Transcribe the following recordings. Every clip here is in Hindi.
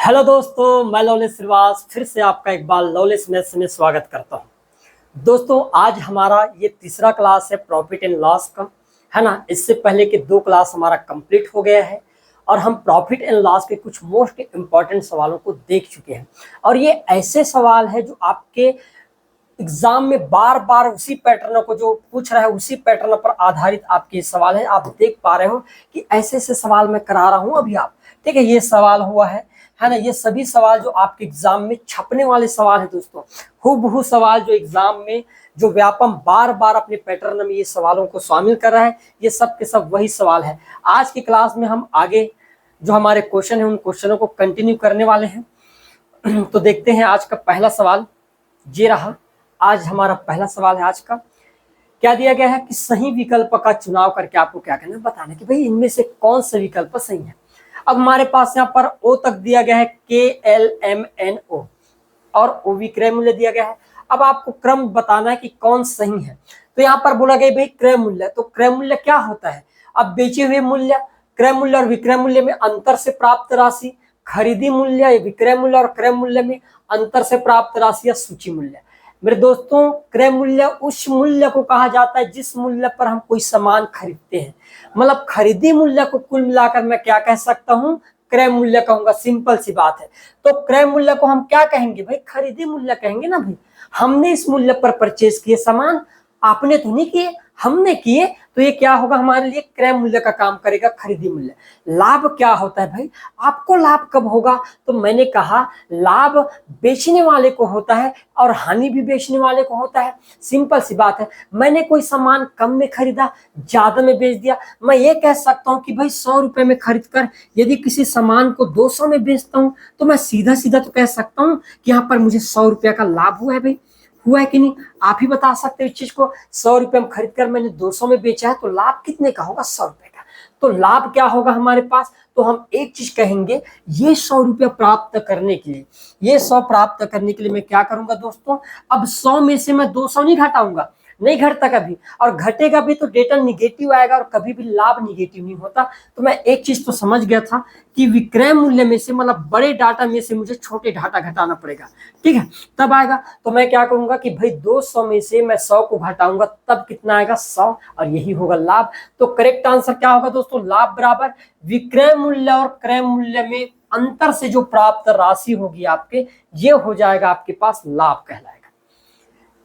हेलो दोस्तों, मैं लवलेश श्रीवास फिर से आपका एक बार लवलेश मैथ्स में स्वागत करता हूं। दोस्तों, आज हमारा ये तीसरा क्लास है प्रॉफिट एंड लॉस का, है ना। इससे पहले के दो क्लास हमारा कंप्लीट हो गया है और हम प्रॉफिट एंड लॉस के कुछ मोस्ट इंपॉर्टेंट सवालों को देख चुके हैं। और ये ऐसे सवाल है जो आपके एग्जाम में बार बार उसी पैटर्न को जो पूछ रहा है उसी पैटर्न पर आधारित आपके सवाल है। आप देख पा रहे हो कि ऐसे ऐसे सवाल मैं करा रहा हूं अभी आप, ठीक है। ये सवाल हुआ है ना। ये सभी सवाल जो आपके एग्जाम में छपने वाले सवाल है दोस्तों, हूबहू सवाल जो एग्जाम में जो व्यापम बार बार अपने पैटर्न में ये सवालों को शामिल कर रहा है, ये सब के सब वही सवाल है। आज की क्लास में हम आगे जो हमारे क्वेश्चन है उन क्वेश्चनों को कंटिन्यू करने वाले हैं। तो देखते हैं आज का पहला सवाल ये रहा। आज हमारा पहला सवाल है आज का। क्या दिया गया है कि सही विकल्प का चुनाव करके आपको क्या करना है, बताना कि भाई इनमें से कौन सा विकल्प सही है। अब हमारे पास यहाँ पर ओ तक दिया गया है KLMNO और ओ विक्रय मूल्य दिया गया है। अब आपको क्रम बताना है कि कौन सही है। तो यहाँ पर बोला गया भाई क्रय मूल्य, तो क्रय मूल्य क्या होता है। अब बेचे हुए मूल्य, क्रय मूल्य और विक्रय मूल्य में अंतर से प्राप्त राशि, खरीदी मूल्य, विक्रय मूल्य और क्रय मूल्य में अंतर से प्राप्त राशि या सूची मूल्य। मेरे दोस्तों, क्रय मूल्य उस मूल्य को कहा जाता है जिस मूल्य पर हम कोई सामान खरीदते हैं। मतलब खरीदी मूल्य को कुल मिलाकर मैं क्या कह सकता हूं, क्रय मूल्य कहूंगा। सिंपल सी बात है। तो क्रय मूल्य को हम क्या कहेंगे भाई, खरीदी मूल्य कहेंगे ना भाई। हमने इस मूल्य पर परचेज किए सामान, आपने तो नहीं किए, हमने किए, तो ये क्या होगा हमारे लिए, क्रय मूल्य का काम करेगा, खरीदी मूल्य। लाभ क्या होता है भाई, आपको लाभ कब होगा, तो मैंने कहा लाभ बेचने वाले को होता है और हानि भी बेचने वाले को होता है। सिंपल सी बात है। मैंने कोई सामान कम में खरीदा, ज्यादा में बेच दिया, मैं ये कह सकता हूं कि भाई 100 रुपए में खरीद कर यदि किसी सामान को 200 में बेचता हूं तो मैं सीधा सीधा तो कह सकता हूं कि यहाँ पर मुझे 100 रुपया का लाभ हुआ है भाई। हुआ है कि नहीं, आप ही बता सकते हो इस चीज को। 100 रुपए में खरीद कर मैंने 200 में बेचा है तो लाभ कितने का होगा, 100 रुपए का। तो लाभ क्या होगा हमारे पास, तो हम एक चीज कहेंगे, ये 100 रुपया प्राप्त करने के लिए, ये 100 प्राप्त करने के लिए मैं क्या करूंगा दोस्तों, अब 100 में से मैं 200 नहीं घटाऊंगा, नहीं घटता कभी, और घटेगा भी तो डेटा निगेटिव आएगा और कभी भी लाभ निगेटिव नहीं होता। तो मैं एक चीज तो समझ गया था कि विक्रय मूल्य में से, मतलब बड़े डाटा में से मुझे छोटे डाटा घटाना पड़ेगा, ठीक है, तब आएगा। तो मैं क्या करूंगा कि भाई 200 में से मैं 100 को घटाऊंगा, तब कितना आएगा, 100, और यही होगा लाभ। तो करेक्ट आंसर क्या होगा दोस्तों, लाभ बराबर विक्रय मूल्य और क्रय मूल्य में अंतर से जो प्राप्त राशि होगी आपके, ये हो जाएगा आपके पास लाभ कहलाएगा।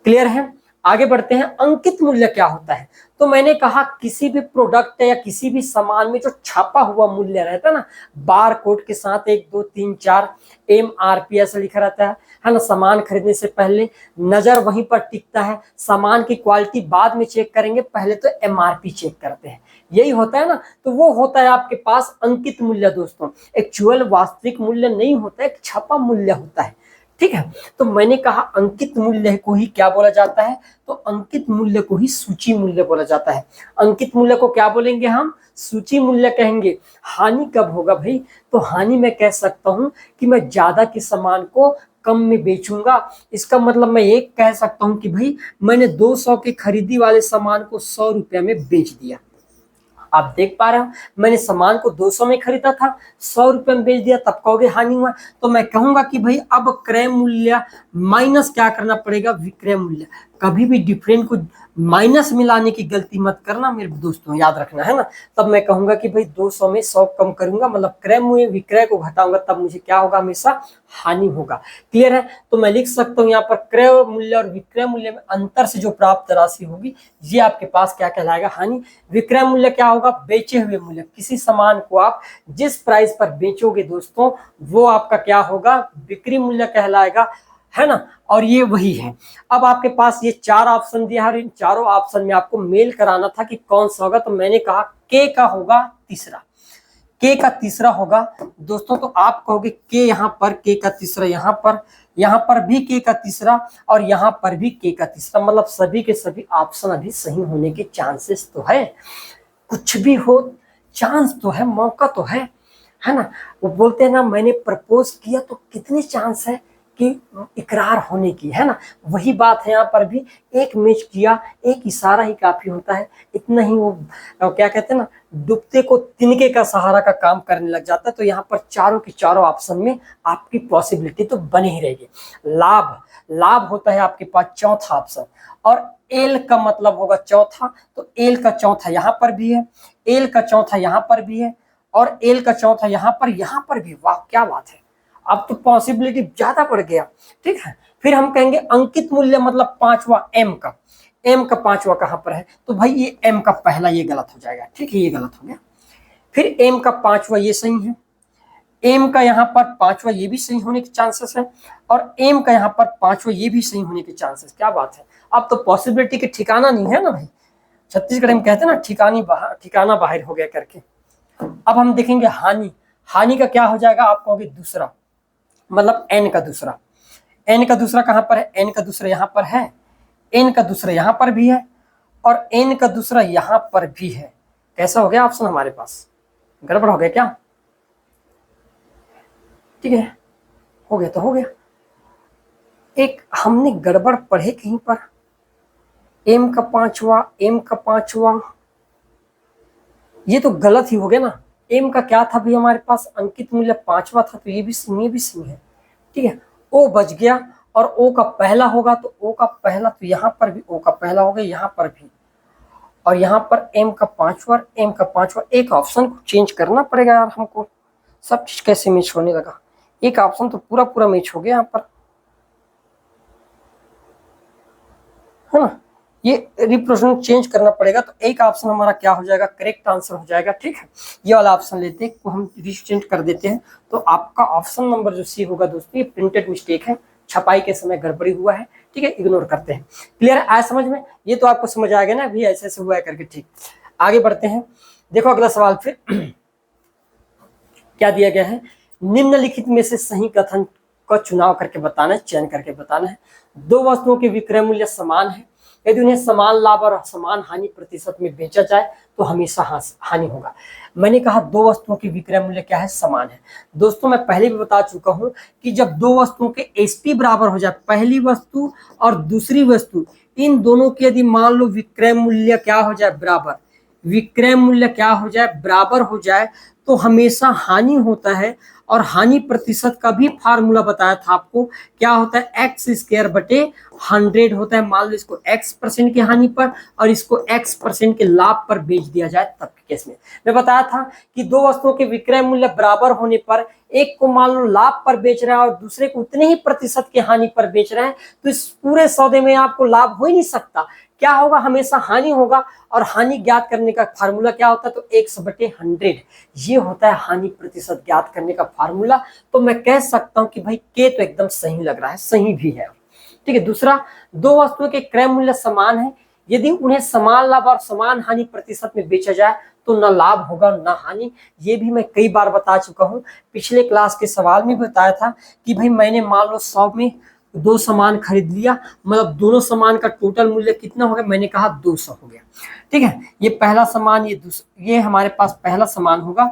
क्लियर है। आगे बढ़ते हैं। अंकित मूल्य क्या होता है, तो मैंने कहा किसी भी प्रोडक्ट या किसी भी सामान में जो छापा हुआ मूल्य रहता है ना, बार कोड के साथ 1 2 3 4 MRP ऐसा लिखा रहता है ना। सामान खरीदने से पहले नजर वहीं पर टिकता है, सामान की क्वालिटी बाद में चेक करेंगे, पहले तो MRP चेक करते हैं, यही होता है ना। तो वो होता है आपके पास अंकित मूल्य दोस्तों। एक्चुअल वास्तविक मूल्य नहीं होता है, एक छपा मूल्य होता है, ठीक है। तो मैंने कहा अंकित मूल्य को ही क्या बोला जाता है, तो अंकित मूल्य को ही सूची मूल्य बोला जाता है। अंकित मूल्य को क्या बोलेंगे हम, सूची मूल्य कहेंगे। हानि कब होगा भाई, तो हानि मैं कह सकता हूं कि मैं ज्यादा के सामान को कम में बेचूंगा। इसका मतलब मैं ये कह सकता हूं कि भाई मैंने 200 के खरीदी वाले सामान को 100 रुपया में बेच दिया। आप देख पा रहे हो, मैंने सामान को 200 में खरीदा था, 100 रुपए में बेच दिया, तब कहोगे हानि हुआ। तो मैं कहूंगा कि भाई अब क्रय मूल्य माइनस क्या करना पड़ेगा, विक्रय मूल्य। कभी भी डिफरेंट को माइनस मिलाने की गलती मत करना मेरे दोस्तों, याद रखना है ना। तब मैं कहूंगा कि भाई 200 में 100 कम करूंगा, मतलब क्रय मूल्य विक्रय को घटाऊंगा, तब मुझे क्या होगा, हमेशा हानि होगा। क्लियर है। तो मैं लिख सकता हूँ यहाँ पर क्रय मूल्य और विक्रय मूल्य में अंतर से जो प्राप्त राशि होगी, ये आपके पास क्या कहलाएगा, हानि। विक्रय मूल्य क्या होगा, बेचे हुए मूल्य। किसी सामान को आप जिस प्राइस पर बेचोगे दोस्तों, वो आपका क्या होगा, बिक्री मूल्य कहलाएगा, है ना। और ये वही है। अब आपके पास ये 4 ऑप्शन दिया है, इन चारों ऑप्शन में आपको मेल कराना था कि कौन सा होगा। तो मैंने कहा के का होगा तीसरा, के का तीसरा होगा दोस्तों। तो आप कहोगे के यहाँ पर, के का तीसरा यहाँ पर भी के का तीसरा, और यहाँ पर भी के का तीसरा, मतलब सभी के सभी ऑप्शन अभी सही होने के चांसेस तो है। कुछ भी हो, चांस तो है, मौका तो है ना। वो बोलते हैं ना, मैंने प्रपोज किया तो कितने चांस है कि इकरार होने की, है ना। वही बात है यहाँ पर भी, एक मैच किया, एक इशारा ही काफी होता है, इतना ही वो क्या कहते हैं ना, डूबते को तिनके का सहारा का काम करने लग जाता है। तो यहाँ पर चारों के चारों ऑप्शन में आपकी पॉसिबिलिटी तो बनी ही रहेगी। लाभ, लाभ होता है आपके पास चौथा ऑप्शन, और एल का मतलब होगा चौथा, तो एल का चौथा यहाँ पर भी है, एल का चौथा यहाँ पर भी है, और एल का चौथा यहाँ पर भी। वाह क्या बात है, अब तो पॉसिबिलिटी ज्यादा बढ़ गया। ठीक है, फिर हम कहेंगे अंकित मूल्य मतलब पांचवा एम का, एम का पांचवा कहां पर है, तो भाई ये एम का पहला ये गलत हो जाएगा। ठीक है, ये गलत हो गया। फिर एम का पांचवा ये सही है, एम का यहाँ पर पांचवा ये भी सही होने के चांसेस है, और एम का यहाँ पर पांचवा ये भी सही होने के चांसेस। क्या बात है, अब तो पॉसिबिलिटी के ठिकाना नहीं है ना भाई, छत्तीसगढ़ में कहते हैं ना ठिकाना बाहर हो गया करके। अब हम देखेंगे हानि, हानि का क्या हो जाएगा, आप कहोगे दूसरा, मतलब एन का दूसरा। एन का दूसरा कहां पर है, एन का दूसरा यहां पर है, एन का दूसरा यहां पर भी है, और एन का दूसरा यहां पर भी है। कैसा हो गया ऑप्शन हमारे पास, गड़बड़ हो गया क्या? ठीक है, हो गया तो हो गया। एक हमने गड़बड़ पढ़े कहीं पर, एम का पांचवा, एम का पांचवा, ये तो गलत ही हो गया ना। एम का क्या था भी हमारे पास, अंकित मूल्य पांचवा था, तो ये भी सही है। ठीक है, ओ बच गया, और ओ का पहला होगा, तो ओ का पहला तो यहाँ पर भी ओ का पहला हो गया, यहाँ पर भी, और यहाँ पर एम का पांचवा, एम का पांचवा। एक ऑप्शन को चेंज करना पड़ेगा यार हमको, सब चीज कैसे मैच होने लगा, एक ऑप्शन तो पूरा मैच हो गया यहाँ पर, है ना। ये रिप्रेजेंट चेंज करना पड़ेगा, तो एक ऑप्शन हमारा क्या हो जाएगा, करेक्ट आंसर हो जाएगा। ठीक है, ये वाला ऑप्शन लेते हैं, को हम रिचेंज कर देते हैं, तो आपका ऑप्शन नंबर जो सी होगा दोस्तों, ये प्रिंटेड मिस्टेक है, छपाई के समय गड़बड़ी हुआ है। ठीक है, इग्नोर करते हैं। क्लियर आया समझ में, ये तो आपको समझ आ गया ना भी, ऐसे ऐसे हुआ है करके। ठीक, आगे बढ़ते हैं। देखो अगला सवाल फिर क्या दिया गया है, निम्नलिखित में से सही कथन का चुनाव करके बताना है, चयन करके बताना है। दो वस्तुओं के विक्रय मूल्य समान है, यदि उन्हें समान लाभ और समान हानि प्रतिशत में बेचा जाए तो हमेशा हानि होगा। मैंने कहा दो वस्तुओं के विक्रय मूल्य क्या है, समान है। दोस्तों मैं पहले भी बता चुका हूं कि जब दो वस्तुओं के एसपी बराबर हो जाए, पहली वस्तु और दूसरी वस्तु, इन दोनों के यदि मान लो विक्रय मूल्य क्या हो जाए, बराबर, विक्रय मूल्य क्या हो जाए, बराबर हो जाए, तो हमेशा हानि होता है। और हानि प्रतिशत का भी फार्मूला बताया था आपको, क्या होता है, एक्स स्क्वायर बटे 100 होता है। मान लो इसको x% की हानि पर और इसको x% के लाभ पर बेच दिया जाए, तब के केस में मैं बताया था कि दो वस्तुओं के विक्रय मूल्य बराबर होने पर एक को मान लो लाभ पर बेच रहा है और दूसरे को उतने ही प्रतिशत की हानि पर बेच रहे हैं, तो इस पूरे सौदे में आपको लाभ हो ही नहीं सकता। क्या होगा, हमेशा हानि होगा। और हानि ज्ञात करने का फार्मूला क्या होता है, तो x/100, ये होता है हानि प्रतिशत ज्ञात करने का फार्मूला। तो मैं कह सकता हूं कि भाई के तो एकदम सही लग रहा है, सही भी है। ठीक है, दूसरा, दो वस्तुओं के क्रय मूल्य समान है, यदि उन्हें समान लाभ और समान हानि प्रतिशत में बेचा जाए तो न लाभ होगा न हानि। ये भी मैं कई बार बता चुका हूं, पिछले क्लास के सवाल में बताया था कि भाई मैंने मान लो 100 में दो सामान खरीद लिया, मतलब दोनों सामान का टोटल मूल्य कितना हो गया, मैंने कहा 200 हो गया। ठीक है, ये पहला सामान, ये हमारे पास पहला सामान होगा,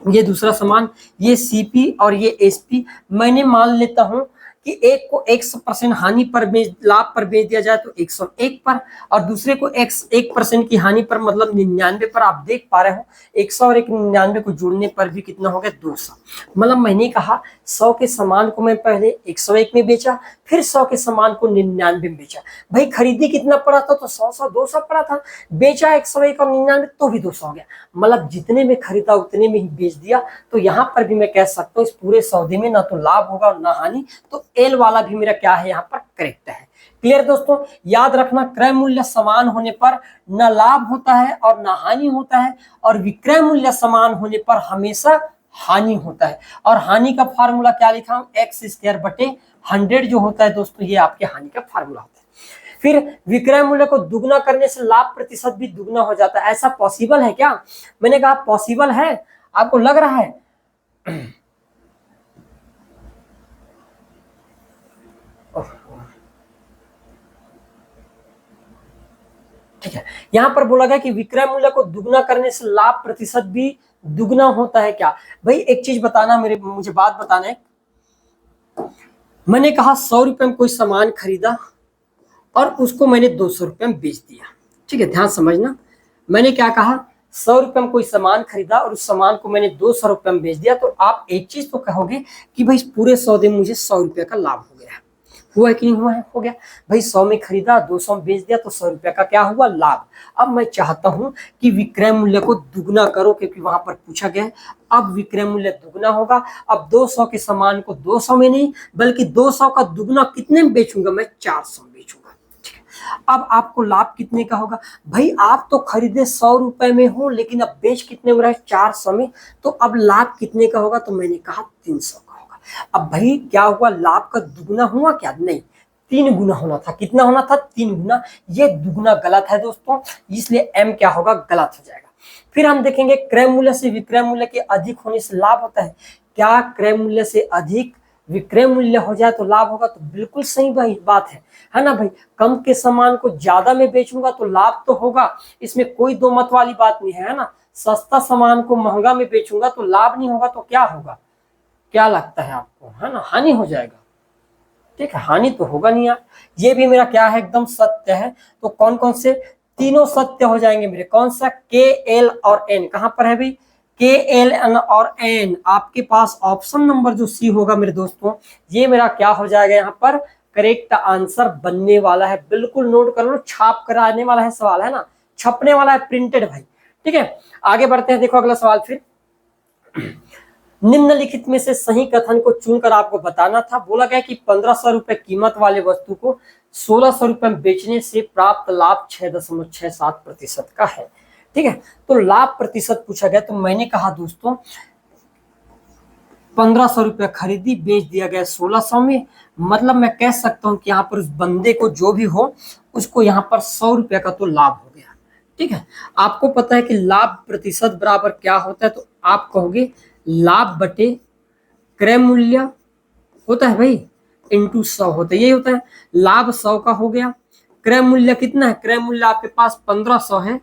ये दूसरा सामान, ये सीपी और ये एसपी। मैंने मान लेता हूं कि एक को 100% हानि पर लाभ पर बेच दिया जाए तो 101 पर, और दूसरे को 1% की हानि पर मतलब 99 पर। आप देख पा रहे हो 100 और 99 को जोड़ने पर भी कितना हो गया, 200। मतलब मैंने कहा 100 के सामान को मैं पहले 101 में बेचा, फिर 100 के सामान को 99 में बेचा। भाई खरीदी कितना पड़ा था, तो 100 200 पड़ा था, बेचा 101 और 99 तो भी 200 हो गया। मतलब जितने में खरीदा उतने में ही बेच दिया। तो यहाँ पर भी मैं कह सकता हूँ इस पूरे सौदे में ना तो लाभ होगा और ना हानि, तो एल वाला भी मेरा क्या है, यहाँ पर करेक्ट है। क्लियर दोस्तों, याद रखना क्रय मूल्य समान होने पर न लाभ होता है और न हानि होता है, और विक्रय मूल्य समान होने पर हमेशा हानि होता है। और हानि का फार्मूला क्या लिखा हूं, x/100 जो होता है दोस्तों, ये आपके हानि का फार्मूला होता है। फिर विक्रय मूल्य को दुगना करने से लाभ प्रतिशत भी दुगना हो जाता है, ऐसा पॉसिबल है क्या? मैंने कहा पॉसिबल है, आपको लग रहा है? ठीक है, यहां पर बोला गया कि विक्रय मूल्य को दुगना करने से लाभ प्रतिशत भी दुगना होता है क्या? भाई एक चीज बताना, मुझे बात बताना है, मैंने कहा 100 रुपये में कोई सामान खरीदा और उसको मैंने 200 रुपये में बेच दिया। ठीक है, ध्यान समझना, मैंने क्या कहा, 100 रुपये में कोई सामान खरीदा और उस सामान को मैंने 200 रुपये में बेच दिया। तो आप एक चीज तो कहोगे कि भाई पूरे सौदे में मुझे 100 रुपये का लाभ हो गया। हुआ है कि नहीं हुआ है? हो गया भाई, 100 में खरीदा, 200 में बेच दिया, तो 100 रुपये का क्या हुआ, लाभ। अब मैं चाहता हूं कि विक्रय मूल्य को दुगना करो, क्योंकि वहां पर पूछा गया है। अब विक्रय मूल्य दुगना होगा। अब 200 के सामान को 200 में नहीं, बल्कि 200 का दुगना कितने में बेचूंगा, मैं 400 में बेचूंगा। अब आपको लाभ कितने का होगा, भाई आप तो खरीदे 100 रुपए में हो, लेकिन अब बेच कितने में रहा है, 400 में। तो अब लाभ कितने का होगा, तो मैंने कहा 300 का होगा। अब भाई क्या हुआ, लाभ का दुगना हुआ क्या, नहीं, 3 गुना होना था। कितना होना था, 3 गुना। ये दुगना गलत है दोस्तों, इसलिए एम क्या होगा, गलत हो जाएगा। फिर हम देखेंगे क्रय मूल्य से विक्रय मूल्य के अधिक होने से लाभ होता है। क्या क्रय मूल्य से अधिक विक्रय मूल्य हो जाए तो लाभ होगा, तो बिल्कुल सही भाई बात है ना भाई। कम के सामान को ज्यादा में बेचूंगा तो लाभ तो होगा, इसमें कोई दो मत वाली बात नहीं है ना। सस्ता सामान को महंगा में बेचूंगा तो लाभ नहीं होगा, तो क्या होगा, क्या लगता है आपको, है ना, हानि हो जाएगा। ठीक है, हानि तो होगा नहीं यार। ये भी मेरा क्या है, एकदम सत्य है। तो कौन कौन से, तीनों सत्य हो जाएंगे मेरे। कौन सा, के, एल और एन कहां पर है भाई, के, एल, एन और एन। आपके पास ऑप्शन नंबर जो सी होगा मेरे दोस्तों, ये मेरा क्या हो जाएगा, यहाँ पर करेक्ट आंसर बनने वाला है। बिल्कुल नोट कर लो, छाप कर आने वाला है सवाल, है ना, छपने वाला है, प्रिंटेड भाई। ठीक है, आगे बढ़ते हैं। देखो अगला सवाल फिर, निम्नलिखित में से सही कथन को चुनकर आपको बताना था। बोला गया कि 1500 रुपए कीमत वाले वस्तु को 1600 रुपए में बेचने से प्राप्त लाभ 6.67% का है। ठीक है, तो लाभ प्रतिशत पूछा गया। तो मैंने कहा दोस्तों 1500 रुपये खरीदी, बेच दिया गया 1600 में, मतलब मैं कह सकता हूं कि यहाँ पर उस बंदे को जो भी हो उसको यहाँ पर 100 रुपये का तो लाभ हो गया। ठीक है, आपको पता है कि लाभ प्रतिशत बराबर क्या होता है, तो आप कहोगे लाभ बटे क्रय मूल्य होता है भाई, इंटू 100 होता है, यही होता है। लाभ 100 का हो गया, क्रय मूल्य कितना है, क्रय मूल्य आपके पास 1500 है,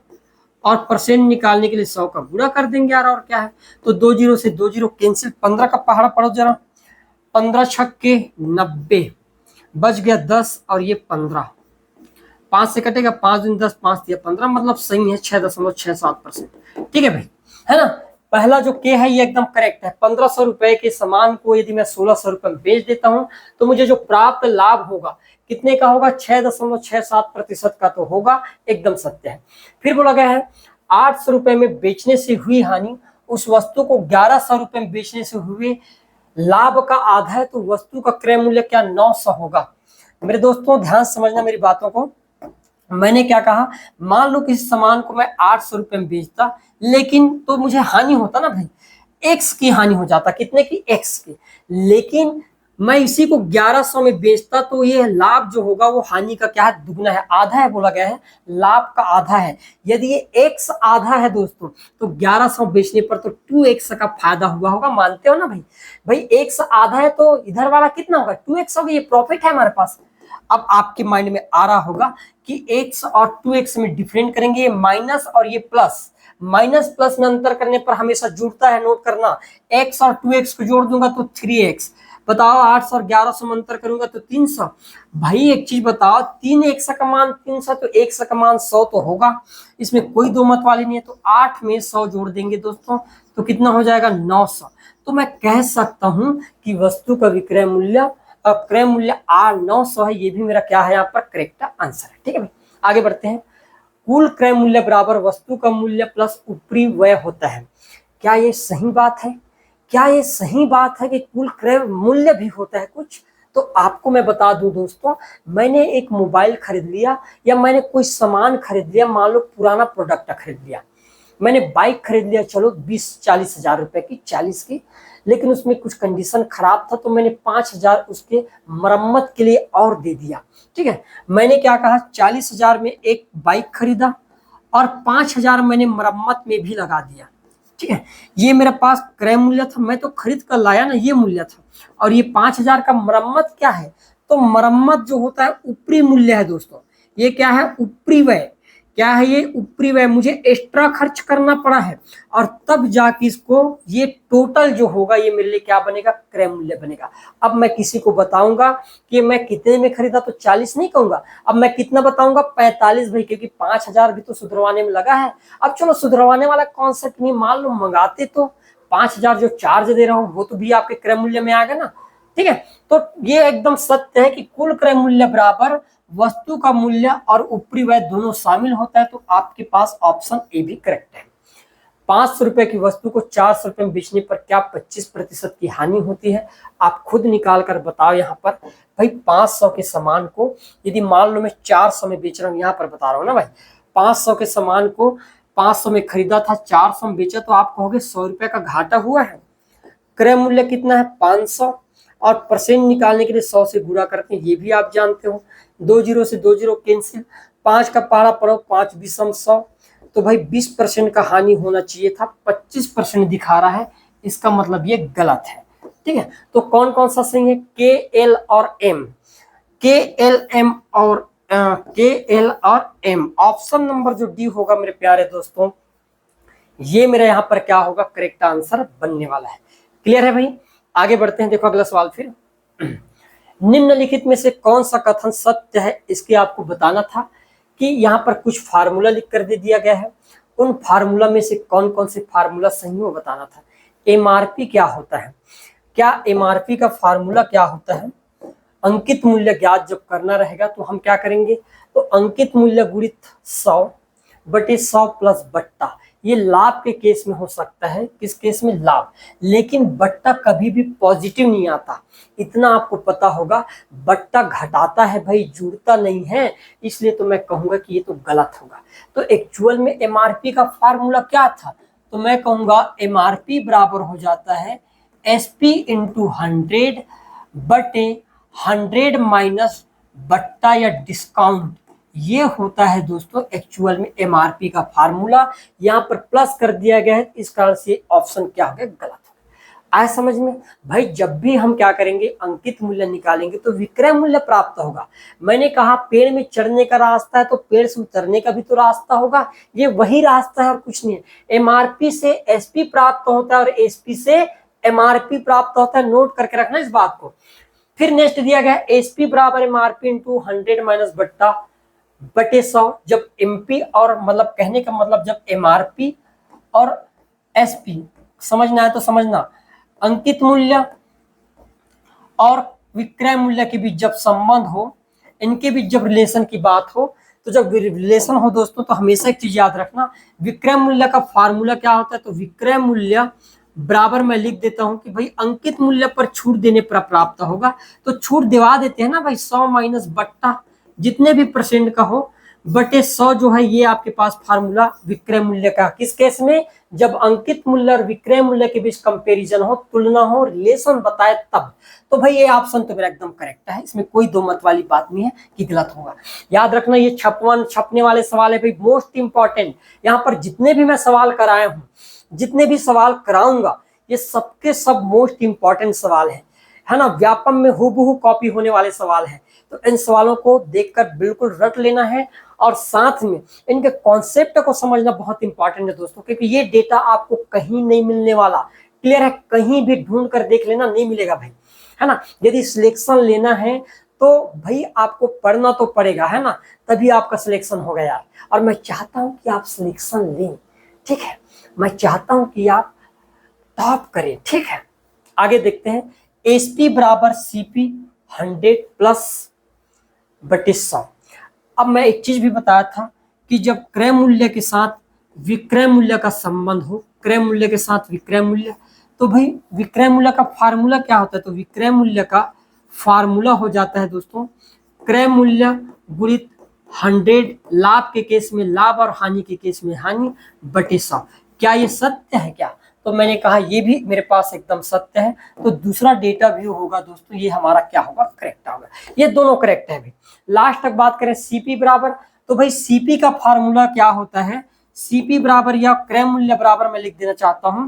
और परसेंट निकालने के लिए 100 का गुणा कर देंगे यार, और क्या है। तो 2 जीरो से 2 जीरो कैंसिल, 15 का पहाड़ा पढ़ो जरा, 15 छक्के 90, बच गया 10 और ये 15, 5 से कटेगा, 5 दिन 10, 5 दिया 15, मतलब सही है 6.67%। ठीक है भाई, है ना। पहला जो के है ये एकदम करेक्ट है। 1500 रुपए के सामान को यदि मैं 1600 रुपए में बेच देता हूं तो मुझे जो प्राप्त लाभ होगा कितने का होगा, 6.67% का तो होगा, एकदम सत्य है। फिर बोला गया है 800 रुपए में बेचने से हुई हानि उस वस्तु को 1100 रुपए में बेचने से हुए लाभ का आधा है, तो वस्तु का क्रय मूल्य क्या 900 होगा। मेरे दोस्तों ध्यान समझना मेरी बातों को। मैंने क्या कहा, मान लो किसी सामान को मैं 800 रुपए में बेचता, लेकिन तो मुझे हानि होता ना भाई, एक्स की हानि हो जाता, कितने की, एक्स की। लेकिन मैं इसी को 1100 में बेचता तो ये लाभ जो होगा वो हानि का क्या है, दुगना है, आधा है। बोला गया है लाभ का आधा है। यदि ये एक्स आधा है दोस्तों, तो 1100 बेचने पर तो 2x का फायदा हुआ होगा, मानते हो ना भाई। भाई एक्स आधा है तो इधर वाला कितना होगा, 2x होगा, ये प्रॉफिट है हमारे पास। अब आपके माइंड में आ रहा होगा कि x और 2x में डिफरेंट करेंगे, ये माइनस और ये प्लस, माइनस प्लस में अंतर करने पर हमेशा जुड़ता है, नोट करना। x और 2x को जोड़ दूंगा तो 3x, बताओ 800 और 1100 में अंतर करूंगा तो 300। भाई एक चीज बताओ, 3x का मान 300 तो x का मान 100 तो होगा, इसमें कोई दो मत वाली नहीं है। तो 8 में 100 जोड़ देंगे दोस्तों तो कितना हो जाएगा, 900। तो मैं कह सकता हूं कि वस्तु का विक्रय मूल्य, क्रय मूल्य 900 है। ये भी मेरा क्या है, यहाँ पर करेक्ट आंसर है। ठीक है भाई, आगे बढ़ते हैं। कुल क्रय मूल्य बराबर वस्तु का मूल्य प्लस ऊपरी व्यय होता है। क्या ये सही बात है, क्या ये सही बात है कि कुल क्रय मूल्य भी होता है कुछ। तो आपको मैं बता दूं दोस्तों, मैंने एक मोबाइल खरीद लिया या मैंने कोई सामान खरीद लिया, मान लो पुराना प्रोडक्ट खरीद लिया, मैंने बाइक खरीद लिया, चलो 20-40 हजार रुपए की, 40 की, लेकिन उसमें कुछ कंडीशन खराब था तो मैंने 5000 उसके मरम्मत के लिए और दे दिया। ठीक है, मैंने क्या कहा, 40,000 में एक बाइक खरीदा और 5000 मैंने मरम्मत में भी लगा दिया। ठीक है, ये मेरे पास क्रय मूल्य था, मैं तो खरीद कर लाया ना, ये मूल्य था। और ये 5000 का मरम्मत क्या है, तो मरम्मत जो होता है ऊपरी मूल्य है दोस्तों, ये क्या है, ऊपरी व्यय। क्या है ये ऊपरी व्यय, मुझे एक्स्ट्रा खर्च करना पड़ा है और तब जाके इसको ये टोटल जो होगा ये मेरे लिए क्या बनेगा, क्रय मूल्य बनेगा। अब मैं किसी को बताऊंगा कि मैं कितने में खरीदा तो 40 नहीं कहूंगा, अब मैं कितना बताऊंगा 45 भाई, क्योंकि 5,000 भी तो सुधरवाने में लगा है। अब चलो सुधरवाने वाला कॉन्सेप्ट नहीं, मान लो मंगाते तो 5,000 जो चार्ज दे रहा हूँ वो तो भी आपके क्रय मूल्य में आ गया ना, ठीक है। तो ये एकदम सत्य है कि कुल क्रय मूल्य बराबर वस्तु का मूल्य और ऊपरी व्यय दोनों शामिल होता है। तो आपके पास ऑप्शन ए भी करेक्ट है। 500 रुपए की वस्तु को 400 रुपए में बेचने पर क्या 25% की हानि होती है? आप खुद निकाल कर बताओ। यहाँ पर भाई 500 के सामान को यदि मान लो मैं 400 में बेच रहा हूँ, यहाँ पर बता रहा हूँ ना भाई, 500 के सामान को 500 में खरीदा था, 400 में बेचा, तो आप कहोगे 100 रुपए का घाटा हुआ है। क्रय मूल्य कितना है 500, और परसेंट निकालने के लिए 100 से गुणा करते हैं, ये भी आप जानते हो। 2 जीरो से 2 जीरो कैंसिल, 5 का पहाड़ा पड़ो, 5 विषम 100, तो भाई 20% का हानि होना चाहिए था, 25% दिखा रहा है, इसका मतलब ये गलत है, ठीक है। तो कौन कौन सा सही है? के एल और एम, के एल एम और के एल और एम, ऑप्शन नंबर जो डी होगा मेरे प्यारे दोस्तों, ये मेरा यहाँ पर क्या होगा, करेक्ट आंसर बनने वाला है। क्लियर है भाई? आगे बढ़ते हैं, देखो अगला सवाल फिर। निम्नलिखित में से कौन सा कथन सत्य है, इसके आपको बताना था कि यहाँ पर कुछ फार्मूला लिख कर दे दिया गया है, उन फार्मूला में से कौन कौन से फार्मूला सही हो बताना था। एमआरपी क्या होता है? क्या एमआरपी का फार्मूला क्या होता है? अंकित मूल्य ज्ञात जब करना रहेगा तो हम क्या करेंगे, तो अंकित मूल्य गुणित 100 बटे 100 प्लस बट्टा, ये लाभ के केस में हो सकता है। किस केस में? लाभ। लेकिन बट्टा कभी भी पॉजिटिव नहीं आता, इतना आपको पता होगा। बट्टा घटाता है भाई, जुड़ता नहीं है, इसलिए तो मैं कहूंगा कि ये तो गलत होगा। तो एक्चुअल में एमआरपी का फार्मूला क्या था? तो मैं कहूंगा एमआरपी बराबर हो जाता है एसपी इंटू 100 बटे 100 माइनस बट्टा या डिस्काउंट, ये होता है दोस्तों एक्चुअल में एमआरपी का फार्मूला। यहाँ पर प्लस कर दिया गया है, इस कारण से ऑप्शन क्या हो गया, गलत हो गया। आया समझ में भाई? जब भी हम क्या करेंगे, अंकित मूल्य निकालेंगे तो विक्रय मूल्य प्राप्त होगा। मैंने कहा पेड़ में चढ़ने का रास्ता है तो पेड़ से उतरने का भी तो रास्ता होगा, ये वही रास्ता है और कुछ नहीं है। एमआरपी से एसपी प्राप्त होता है और एसपी से एमआरपी प्राप्त होता है, नोट करके रखना इस बात को। फिर नेक्स्ट दिया गया एसपी बराबर एमआरपी इंटू 100 माइनस बट्टा बटे 100। जब एमपी और मतलब कहने का मतलब जब एमआरपी और एसपी समझना है तो समझना, अंकित मूल्य और विक्रय मूल्य के बीच जब संबंध हो, इनके बीच जब रिलेशन की बात हो, तो जब रिलेशन हो दोस्तों तो हमेशा एक चीज याद रखना, विक्रय मूल्य का फार्मूला क्या होता है, तो विक्रय मूल्य बराबर मैं लिख देता हूं कि भाई अंकित मूल्य पर छूट देने पर प्राप्त होगा। तो छूट दिवा देते हैं ना भाई, 100 माइनस बट्टा जितने भी परसेंट का हो बटे 100 जो है, ये आपके पास फार्मूला विक्रय मूल्य का। किस केस में? जब अंकित मूल्य और विक्रय मूल्य के बीच कंपैरिजन हो, तुलना हो, रिलेशन बताए तब। तो भाई ये ऑप्शन तो मेरा एकदम करेक्ट है, इसमें कोई दो मत वाली बात नहीं है कि गलत होगा। याद रखना ये छपने वाले सवाल है भाई, मोस्ट इंपॉर्टेंट। यहाँ पर जितने भी मैं सवाल कराया हूँ, जितने भी सवाल कराऊंगा, ये सबके सब मोस्ट इंपॉर्टेंट सवाल है ना। व्यापम में हूबहू कॉपी होने वाले सवाल है, तो इन सवालों को देखकर बिल्कुल रट लेना है और साथ में इनके कॉन्सेप्ट को समझना बहुत इंपॉर्टेंट है दोस्तों, क्योंकि ये डेटा आपको कहीं नहीं मिलने वाला। क्लियर है? कहीं भी ढूंढ कर देख लेना, नहीं मिलेगा भाई, है ना। यदि सिलेक्शन लेना है तो भाई आपको पढ़ना तो पड़ेगा, है ना, तभी आपका सिलेक्शन होगा यार। और मैं चाहता हूं कि आप सिलेक्शन लें, ठीक है, मैं चाहता हूं कि आप टॉप करें, ठीक है। आगे देखते हैं, एसपी बराबर सीपी 100 प्लस बटे 100। अब मैं एक चीज भी बताया था कि जब क्रय मूल्य के साथ विक्रय मूल्य का संबंध हो, क्रय मूल्य के साथ विक्रय मूल्य, तो भाई विक्रय मूल्य का फार्मूला क्या होता है, तो विक्रय मूल्य का फार्मूला हो जाता है दोस्तों क्रय मूल्य गुणित 100, लाभ के केस में लाभ और हानि के केस में हानि, बटे 100। क्या ये सत्य है क्या? तो मैंने कहा ये भी मेरे पास एकदम सत्य है। तो दूसरा डेटा भी होगा दोस्तों, ये हमारा क्या होगा, करेक्ट होगा। ये दोनों करेक्ट है। भी लास्ट तक बात करें सीपी बराबर, तो भाई सीपी का फार्मूला क्या होता है, सीपी बराबर या क्रय मूल्य बराबर मैं लिख देना चाहता हूं,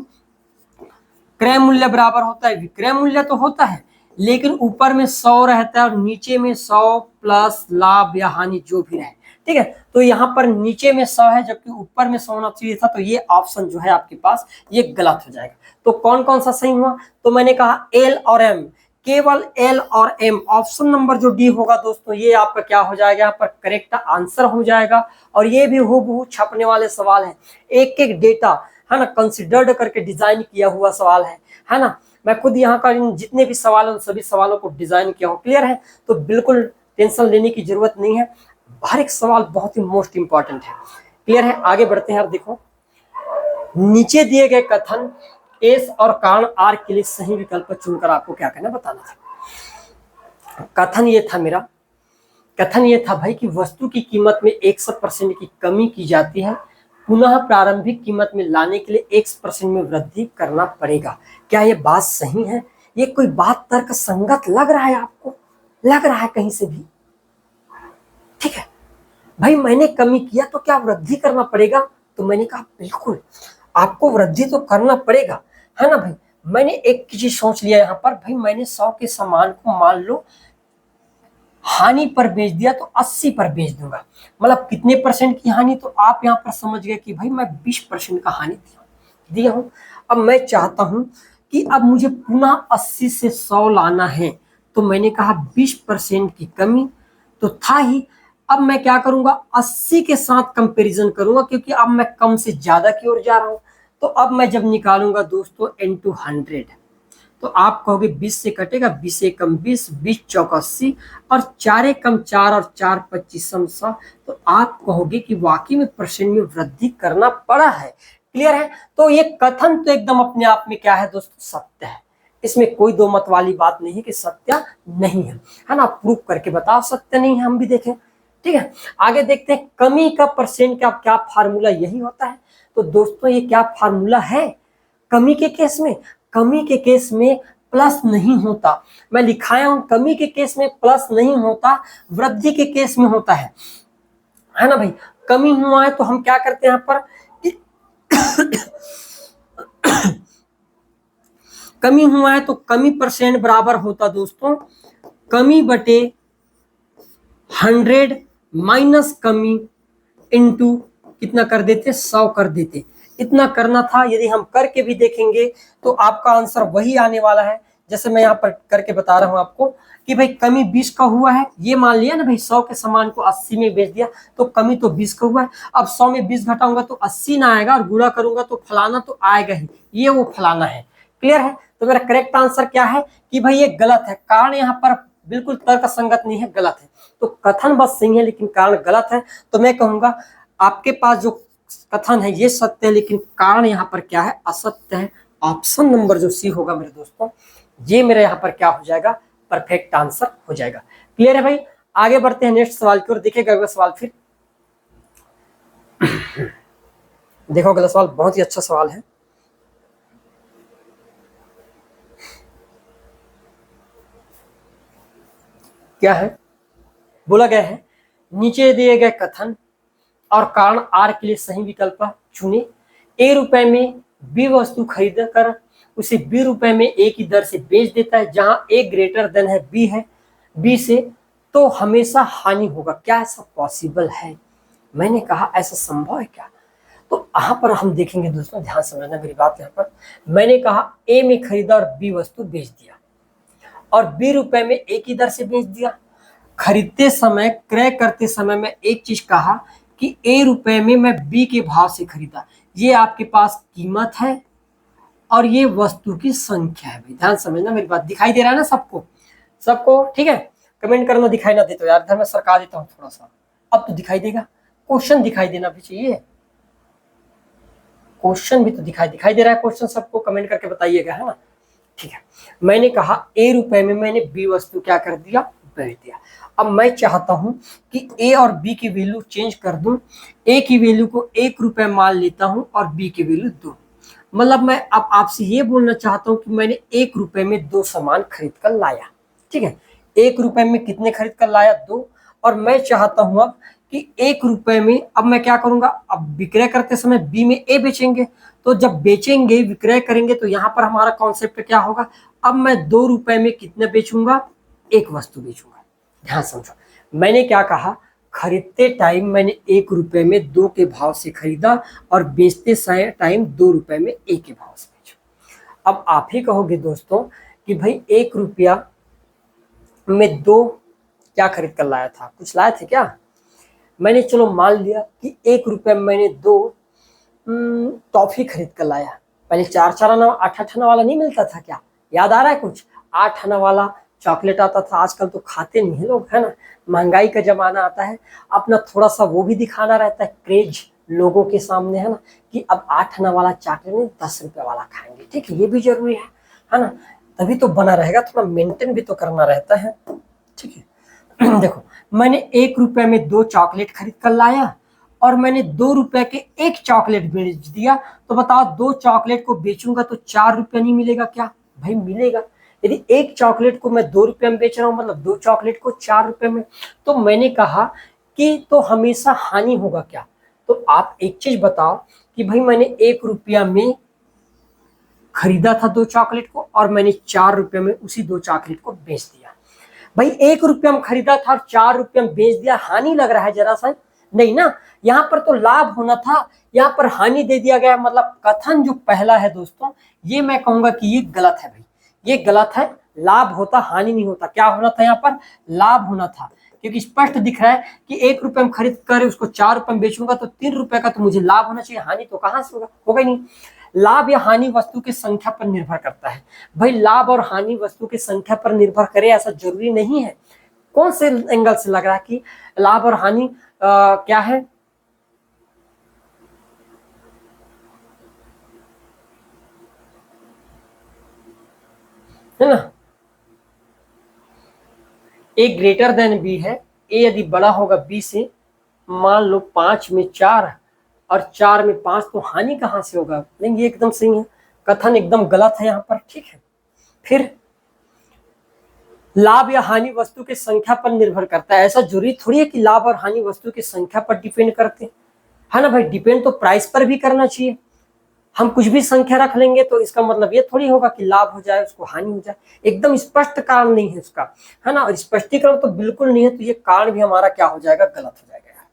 क्रय मूल्य बराबर होता है विक्रय मूल्य तो होता है, लेकिन ऊपर में 100 रहता है और नीचे में 100 प्लस लाभ या हानि जो भी रहे, ठीक है। तो यहाँ पर नीचे में 100 है जबकि ऊपर में 100 होना चाहिए था, तो ये ऑप्शन जो है आपके पास ये गलत हो जाएगा। तो कौन कौन सा सही हुआ, तो मैंने कहा एल और एम, केवल एल और एम। ऑप्शन नंबर जो डी होगा दोस्तों ये आपका क्या हो जाएगा, यहाँ पर करेक्ट आंसर हो जाएगा। और ये भी हूबहू छपने वाले सवाल है, एक एक डेटा है ना कंसिडर्ड करके डिजाइन किया हुआ सवाल है ना। मैं खुद यहाँ का जितने भी सवाल है उन सभी सवालों को डिजाइन किया हूँ, क्लियर है। तो बिल्कुल टेंशन लेने की जरूरत नहीं है, हर एक सवाल बहुत ही मोस्ट इंपॉर्टेंट है, क्लियर है। आगे बढ़ते हैं। आप देखो नीचे दिए गए कथन एस और कारण आर के लिए सही विकल्प चुनकर आपको क्या करना बताना था। कथन ये था मेरा, कथन ये था भाई कि वस्तु की कीमत में 100% की कमी की जाती है, पुनः प्रारंभिक कीमत में लाने के लिए 1% में वृद्धि करना पड़ेगा। क्या ये बात सही है, ये कोई बात तर्क संगत लग रहा है आपको, लग रहा है कहीं से भी, ठीक है भाई मैंने कमी किया तो क्या वृद्धि करना पड़ेगा, तो मैंने कहा बिल्कुल आपको वृद्धि तो करना पड़ेगा, है ना भाई। मैंने एक चीज सोच लिया यहाँ पर, भाई मैंने 100 के सामान को मान लो हानि पर बेच दिया तो 80 पर बेच दूंगा, मतलब कितने परसेंट की हानि, तो आप यहाँ पर समझ गए कि भाई मैं 20% का हानि दिया हूं। अब मैं चाहता हूं कि अब मुझे पुनः 80 से 100 लाना है, तो मैंने कहा 20% की कमी तो था ही, अब मैं क्या करूंगा 80 के साथ कंपैरिजन करूंगा क्योंकि अब मैं कम से ज्यादा की ओर जा रहा हूं। तो अब मैं जब निकालूंगा दोस्तों into 100, तो आप कहोगे 20 से कटेगा, 20 एक कम 20, 20 चौक 80 और 4 एक कम 4 और 4 25 100, तो आप कहोगे कि वाकई में परसेंट में वृद्धि करना पड़ा है, क्लियर है। तो ये कथन तो एकदम अपने आप में क्या है दोस्तों, सत्य है, इसमें कोई दो मत वाली बात नहीं है कि सत्य नहीं है ना। प्रूफ करके बताओ सत्य नहीं है, हम भी देखें, ठीक है। आगे देखते हैं कमी का परसेंट का क्या फार्मूला, यही होता है। तो दोस्तों ये क्या फार्मूला है कमी के केस में, कमी के केस में प्लस नहीं होता, मैं लिखाया हूं कमी के केस में प्लस नहीं होता, वृद्धि के केस में होता है ना भाई। कमी हुआ है तो हम क्या करते हैं यहाँ पर कमी हुआ है तो कमी परसेंट बराबर होता दोस्तों कमी बटे 100 माइनस कमी इंटू कितना कर देते, 100 कर देते, इतना करना था। यदि हम करके भी देखेंगे तो आपका आंसर वही आने वाला है, जैसे मैं यहाँ पर करके बता रहा हूँ आपको कि भाई कमी 20 का हुआ है, ये मान लिया ना भाई 100 के सामान को 80 में बेच दिया तो कमी तो 20 का हुआ है। अब 100 में 20 घटाऊंगा तो 80 ना आएगा और गुणा करूंगा तो फलाना तो आएगा ही, ये वो फलाना है, क्लियर है। तो मेरा करेक्ट आंसर क्या है कि भाई ये गलत है, कारण यहाँ पर बिल्कुल तर्क संगत नहीं है, गलत है। तो कथन बस सही है लेकिन कारण गलत है। तो मैं कहूंगा आपके पास जो कथन है ये सत्य है लेकिन कारण यहाँ पर क्या है, असत्य है। ऑप्शन नंबर जो सी होगा मेरे दोस्तों, ये मेरे यहाँ पर क्या हो जाएगा, परफेक्ट आंसर हो जाएगा, क्लियर है भाई। आगे बढ़ते हैं नेक्स्ट सवाल की ओर। देखिएगा अगला सवाल फिर देखो अगला सवाल बहुत ही अच्छा सवाल है। क्या है, बोला गया है नीचे दिए गए कथन और कारण आर के लिए सही विकल्प चुने। ए रुपए में बी वस्तु खरीद कर उसे बी रुपए में ए की दर से बेच देता है, जहां ए ग्रेटर देन है बी है बी से, तो हमेशा हानि होगा। क्या ऐसा पॉसिबल है, मैंने कहा ऐसा संभव है क्या। तो यहाँ पर हम देखेंगे दोस्तों, ध्यान समझना मेरी बात। यहाँ पर मैंने कहा ए में खरीदा और बी वस्तु बेच दिया और बी रुपए में ए की दर से बेच दिया। खरीदते समय क्रय करते समय मैं एक चीज कहा कि ए रुपए में मैं बी के भाव से खरीदा, ये आपके पास कीमत है और ये वस्तु की संख्या है। भाई ध्यान समझना मेरी बात, दिखाई दे रहा है ना सबको, सबको ठीक है। कमेंट करना दिखाई ना दे तो यार, इधर मैं सरका देता हूँ थोड़ा सा, अब तो दिखाई देगा। क्वेश्चन दिखाई देना भी चाहिए, क्वेश्चन भी तो दिखाई दे रहा है क्वेश्चन सबको, कमेंट करके बताइएगा, है ना। ठीक है, मैंने कहा ए रुपए में मैंने बी वस्तु क्या कर दिया, बेच दिया। अब मैं चाहता हूं कि ए और बी की वैल्यू चेंज कर दूं, ए की वैल्यू को 1 रुपए मान लेता हूं और बी की वैल्यू 2। मतलब मैं अब आपसे ये बोलना चाहता हूं कि मैंने 1 रुपए में 2 सामान खरीद कर लाया, ठीक है। 1 रुपए में कितने खरीद कर लाया, 2। और मैं चाहता हूं अब कि 1 रुपए में अब मैं क्या करूंगा, अब विक्रय करते समय बी में ए बेचेंगे, तो जब बेचेंगे विक्रय करेंगे तो यहाँ पर हमारा कॉन्सेप्ट क्या होगा, अब मैं 2 रुपए में कितने बेचूंगा, 1 वस्तु बेचूंगा। ध्यान समझो, मैंने क्या कहा, खरीदते टाइम मैंने 1 रुपए में 2 के भाव से खरीदा और बेचते टाइम 2 रुपए में 1 के भाव से बेचा। अब आप ही कहोगे दोस्तों कि भाई 1 रुपया में 2 क्या खरीद कर लाया था, कुछ लाए थे क्या? मैंने चलो मान लिया कि 1 रुपये में मैंने 2 टॉफी खरीद कर लाया। पहले 4-4 आना 8-8 आना वाला नहीं मिलता था क्या, याद आ रहा है कुछ? 8 आना वाला चॉकलेट आता था, आजकल तो खाते नहीं है लोग, है ना, महंगाई का जमाना आता है, अपना थोड़ा सा वो भी दिखाना रहता है क्रेज लोगों के सामने, है ना, कि अब 8 आना वाला चॉकलेट नहीं 10 रुपये वाला खाएंगे, ठीक है, ये भी जरूरी है ना, तभी तो बना रहेगा, थोड़ा मेंटेन भी तो करना रहता है, ठीक है। देखो मैंने 1 रुपये में 2 चॉकलेट खरीद कर लाया और मैंने 2 रुपए के 1 चॉकलेट बेच दिया, तो बताओ 2 चॉकलेट को बेचूंगा तो 4 रुपये नहीं मिलेगा क्या? भाई मिलेगा। यदि 1 चॉकलेट को मैं 2 रुपये में बेच रहा हूं, मतलब 2 चॉकलेट को 4 रुपये में, तो मैंने कहा कि तो हमेशा हानि होगा क्या? तो आप एक चीज बताओ कि भाई मैंने 1 रुपया में खरीदा था 2 चॉकलेट को और मैंने 4 रुपये में उसी 2 चॉकलेट को बेच दिया। भाई 1 रुपया में खरीदा था और 4 रुपये में बेच दिया, हानि लग रहा है जरा सा? नहीं ना, यहाँ पर तो लाभ होना था, यहाँ पर हानि दे दिया गया। मतलब कथन जो पहला है दोस्तों, ये मैं कहूंगा कि ये गलत है भाई, ये गलत है। लाभ होता, हानि नहीं होता। क्या होना था यहाँ पर? लाभ होना था, क्योंकि स्पष्ट दिख रहा है कि 1 रुपये में खरीद कर उसको 4 रुपये में बेचूंगा तो 3 रुपये का तो मुझे लाभ होना चाहिए, हानि तो कहां से होगा? होगा ही नहीं। लाभ या हानि वस्तु की संख्या पर निर्भर करता है। भाई लाभ और हानि वस्तु की संख्या पर निर्भर करे ऐसा जरूरी नहीं है। कौन से एंगल से लग रहा है कि लाभ और हानि क्या है? है ना, ए ग्रेटर देन बी है, ए यदि बड़ा होगा बी से, मान लो 5 में 4 और 4 में 5, तो हानि कहां से होगा? नहीं, ये एकदम सही है, कथन एकदम गलत है यहाँ पर, ठीक है। फिर लाभ या हानि वस्तु की संख्या पर निर्भर करता है, ऐसा जरूरी थोड़ी है कि लाभ और हानि वस्तु की संख्या पर डिपेंड करते हैं, है ना भाई। डिपेंड तो प्राइस पर भी करना चाहिए। हम कुछ भी संख्या रख लेंगे तो इसका मतलब ये थोड़ी होगा कि लाभ हो जाए उसको हानि हो जाए। एकदम स्पष्ट कारण नहीं है उसका, है ना, और स्पष्टीकरण तो बिल्कुल नहीं है, तो ये कारण भी हमारा क्या हो जाएगा? गलत हो जाएगा,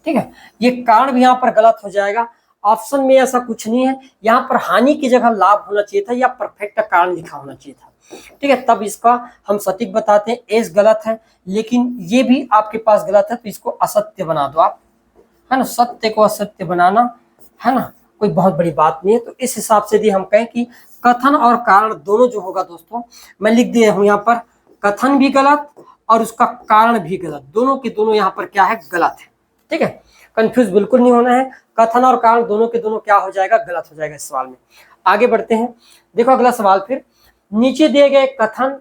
ठीक है। ये कारण भी यहाँ पर गलत हो जाएगा। ऑप्शन में ऐसा कुछ नहीं है, यहाँ पर हानि की जगह लाभ होना चाहिए था या परफेक्ट कारण लिखा होना चाहिए था, ठीक है। तब इसका हम सटीक बताते हैं, एस गलत है, लेकिन ये भी आपके पास गलत है, तो इसको असत्य बना दो आप, है ना। सत्य को असत्य बनाना, है ना, कोई बहुत बड़ी बात नहीं है। तो इस हिसाब से यदि हम कहें कि कथन और कारण दोनों जो होगा दोस्तों, मैं लिख दिया हूं यहाँ पर, कथन भी गलत और उसका कारण भी गलत, दोनों के दोनों यहाँ पर क्या है? गलत है, ठीक है। कंफ्यूज बिल्कुल नहीं होना है, कथन और कारण दोनों के दोनों क्या हो जाएगा? गलत हो जाएगा इस सवाल में। आगे बढ़ते हैं, देखो अगला सवाल। फिर नीचे दिए गए कथन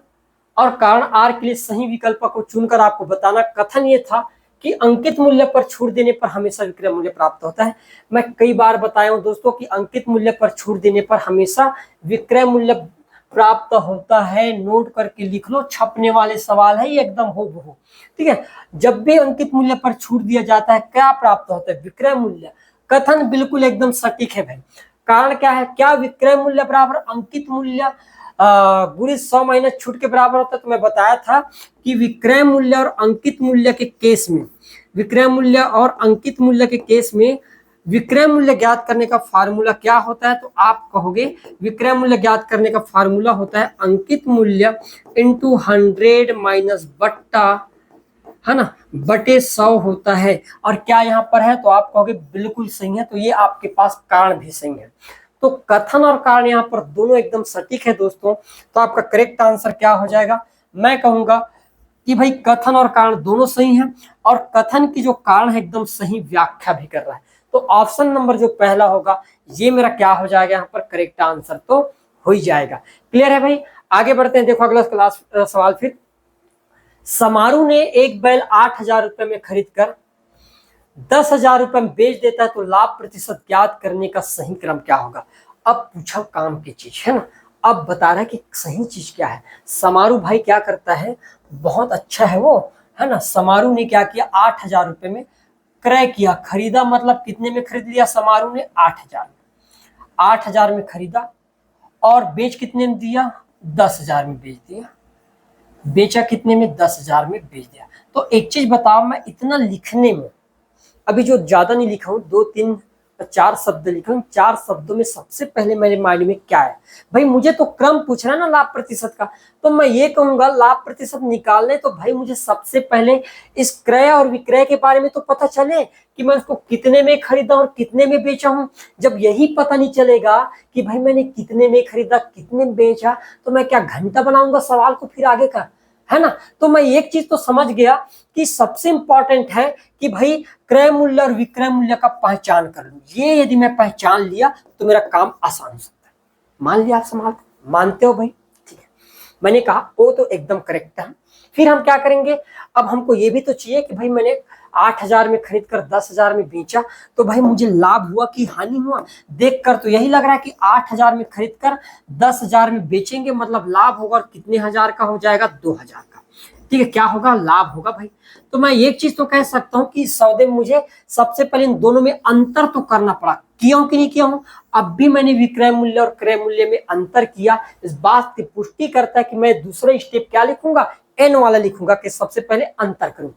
और कारण आर के लिए सही विकल्प को चुनकर आपको बताना। कथन ये था कि अंकित मूल्य पर छूट देने पर हमेशा विक्रय मूल्य प्राप्त होता है। मैं कई बार बताया हूं दोस्तों कि अंकित मूल्य पर छूट देने पर हमेशा विक्रय मूल्य प्राप्त होता है। नोट करके लिख लो, छपने वाले सवाल है ये, एकदम हूबहू, ठीक है। जब भी अंकित मूल्य पर छूट दिया जाता है क्या प्राप्त होता है? विक्रय मूल्य। कथन बिल्कुल एकदम सटीक है भाई। कारण क्या है? क्या विक्रय मूल्य बराबर अंकित मूल्य गुणित 100 माइनस छूट के बराबर होता है? तो मैं बताया था कि विक्रय मूल्य और अंकित मूल्य के केस में, विक्रय मूल्य और अंकित मूल्य के केस में विक्रय मूल्य ज्ञात करने का फार्मूला क्या होता है? तो आप कहोगे विक्रय मूल्य ज्ञात करने का फार्मूला होता है अंकित मूल्य इंटू 100 माइनस बट्टा, है ना, बटे 100 होता है। और क्या यहाँ पर है? तो आप कहोगे बिल्कुल सही है। तो ये आपके पास कारण भी सही है। तो कथन और कारण यहाँ पर दोनों एकदम सटीक है दोस्तों। तो आपका करेक्ट आंसर क्या हो जाएगा? मैं कहूंगा कि भाई कथन और कारण दोनों सही हैं, और कथन की जो कारण है एकदम सही व्याख्या भी कर रहा है। तो ऑप्शन नंबर जो पहला होगा ये मेरा क्या हो जाएगा? यहाँ पर करेक्ट आंसर तो हो ही जाएगा। क्लियर है भाई? आगे बढ़ते हैं, देखो अगला क्लास सवाल। फिर समारू ने एक बैल 8,000 रुपए में खरीद कर 10,000 रुपए में बेच देता है, तो लाभ प्रतिशत ज्ञात करने का सही क्रम क्या होगा? अब पूछा काम की चीज, है ना, अब बता रहा है कि सही चीज क्या है। समारू भाई क्या करता है, बहुत अच्छा है वो, है ना। समारू ने क्या किया? 8,000 रुपए में क्रय किया। खरीदा मतलब कितने में खरीद लिया समारू ने? 8,000 में। 8,000 में खरीदा और बेच कितने में दिया? 10,000 में बेच दिया। बेचा कितने में? 10,000 में बेच दिया। तो एक चीज बताओ, मैं इतना लिखने में अभी जो ज्यादा नहीं लिखा हूं, 2 3 4 शब्द लिखा हूं, 4 शब्दों में सबसे पहले मेरे माइंड में क्या है भाई, मुझे तो क्रम पूछ रहा है ना लाभ प्रतिशत का, तो मैं ये कहूंगा लाभ प्रतिशत निकालने तो भाई मुझे सबसे पहले इस क्रय और विक्रय के बारे में तो पता चले कि मैं उसको कितने में खरीदा और कितने में बेचा हूं। जब यही पता नहीं चलेगा कि भाई मैंने कितने में खरीदा कितने में बेचा, तो मैं क्या घंटा बनाऊंगा सवाल को फिर आगे का, है ना। तो मैं एक चीज तो समझ गया कि सबसे इंपॉर्टेंट है कि भाई क्रय मूल्य और विक्रय मूल्य का पहचान कर लूं। ये यदि मैं पहचान लिया तो मेरा काम आसान हो सकता है। मान लिया आप सवाल मानते हो भाई, ठीक है। मैंने कहा वो तो एकदम करेक्ट है। फिर हम क्या करेंगे, अब हमको ये भी तो चाहिए कि भाई मैंने 8,000 में खरीद कर 10,000 में बेचा, तो भाई मुझे लाभ हुआ कि हानि हुआ। देखकर तो यही लग रहा है कि 8,000 में खरीद कर 10,000 में बेचेंगे, मतलब लाभ होगा। और कितने हजार का हो जाएगा, 2,000 का। ठीक है, क्या होगा, लाभ होगा भाई। तो मैं एक चीज तो कह सकता हूं कि सौदे में मुझे सबसे पहले इन दोनों में अंतर तो करना पड़ा। किया हूं कि नहीं किया हूं, अब भी मैंने विक्रय मूल्य और क्रय मूल्य में अंतर किया। इस बात की पुष्टि करता है कि मैं दूसरा स्टेप क्या लिखूंगा, एन वाला लिखूंगा कि सबसे पहले अंतर करूं।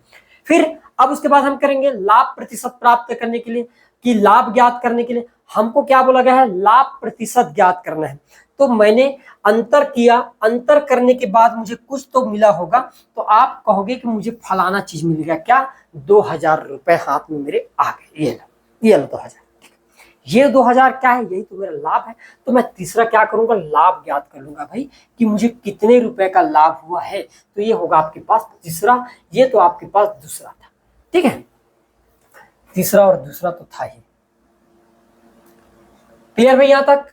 फिर अब उसके बाद हम करेंगे लाभ प्रतिशत प्राप्त करने के लिए, कि लाभ ज्ञात करने के लिए हमको क्या बोला गया है, लाभ प्रतिशत ज्ञात करना है। तो मैंने अंतर किया, अंतर करने के बाद मुझे कुछ तो मिला होगा, तो आप कहोगे कि मुझे फलाना चीज मिल गया, क्या, 2,000 रुपए हाथ में मेरे आ गए। ये लो 2,000, ये 2,000 क्या है, यही तो मेरा लाभ है। तो मैं तीसरा क्या करूंगा, लाभ ज्ञात कर लूंगा भाई कि मुझे कितने रुपए का लाभ हुआ है। तो ये होगा आपके पास तीसरा, ये तो आपके पास दूसरा था। ठीक है, तीसरा और दूसरा तो था ही। क्लियर भाई यहां तक।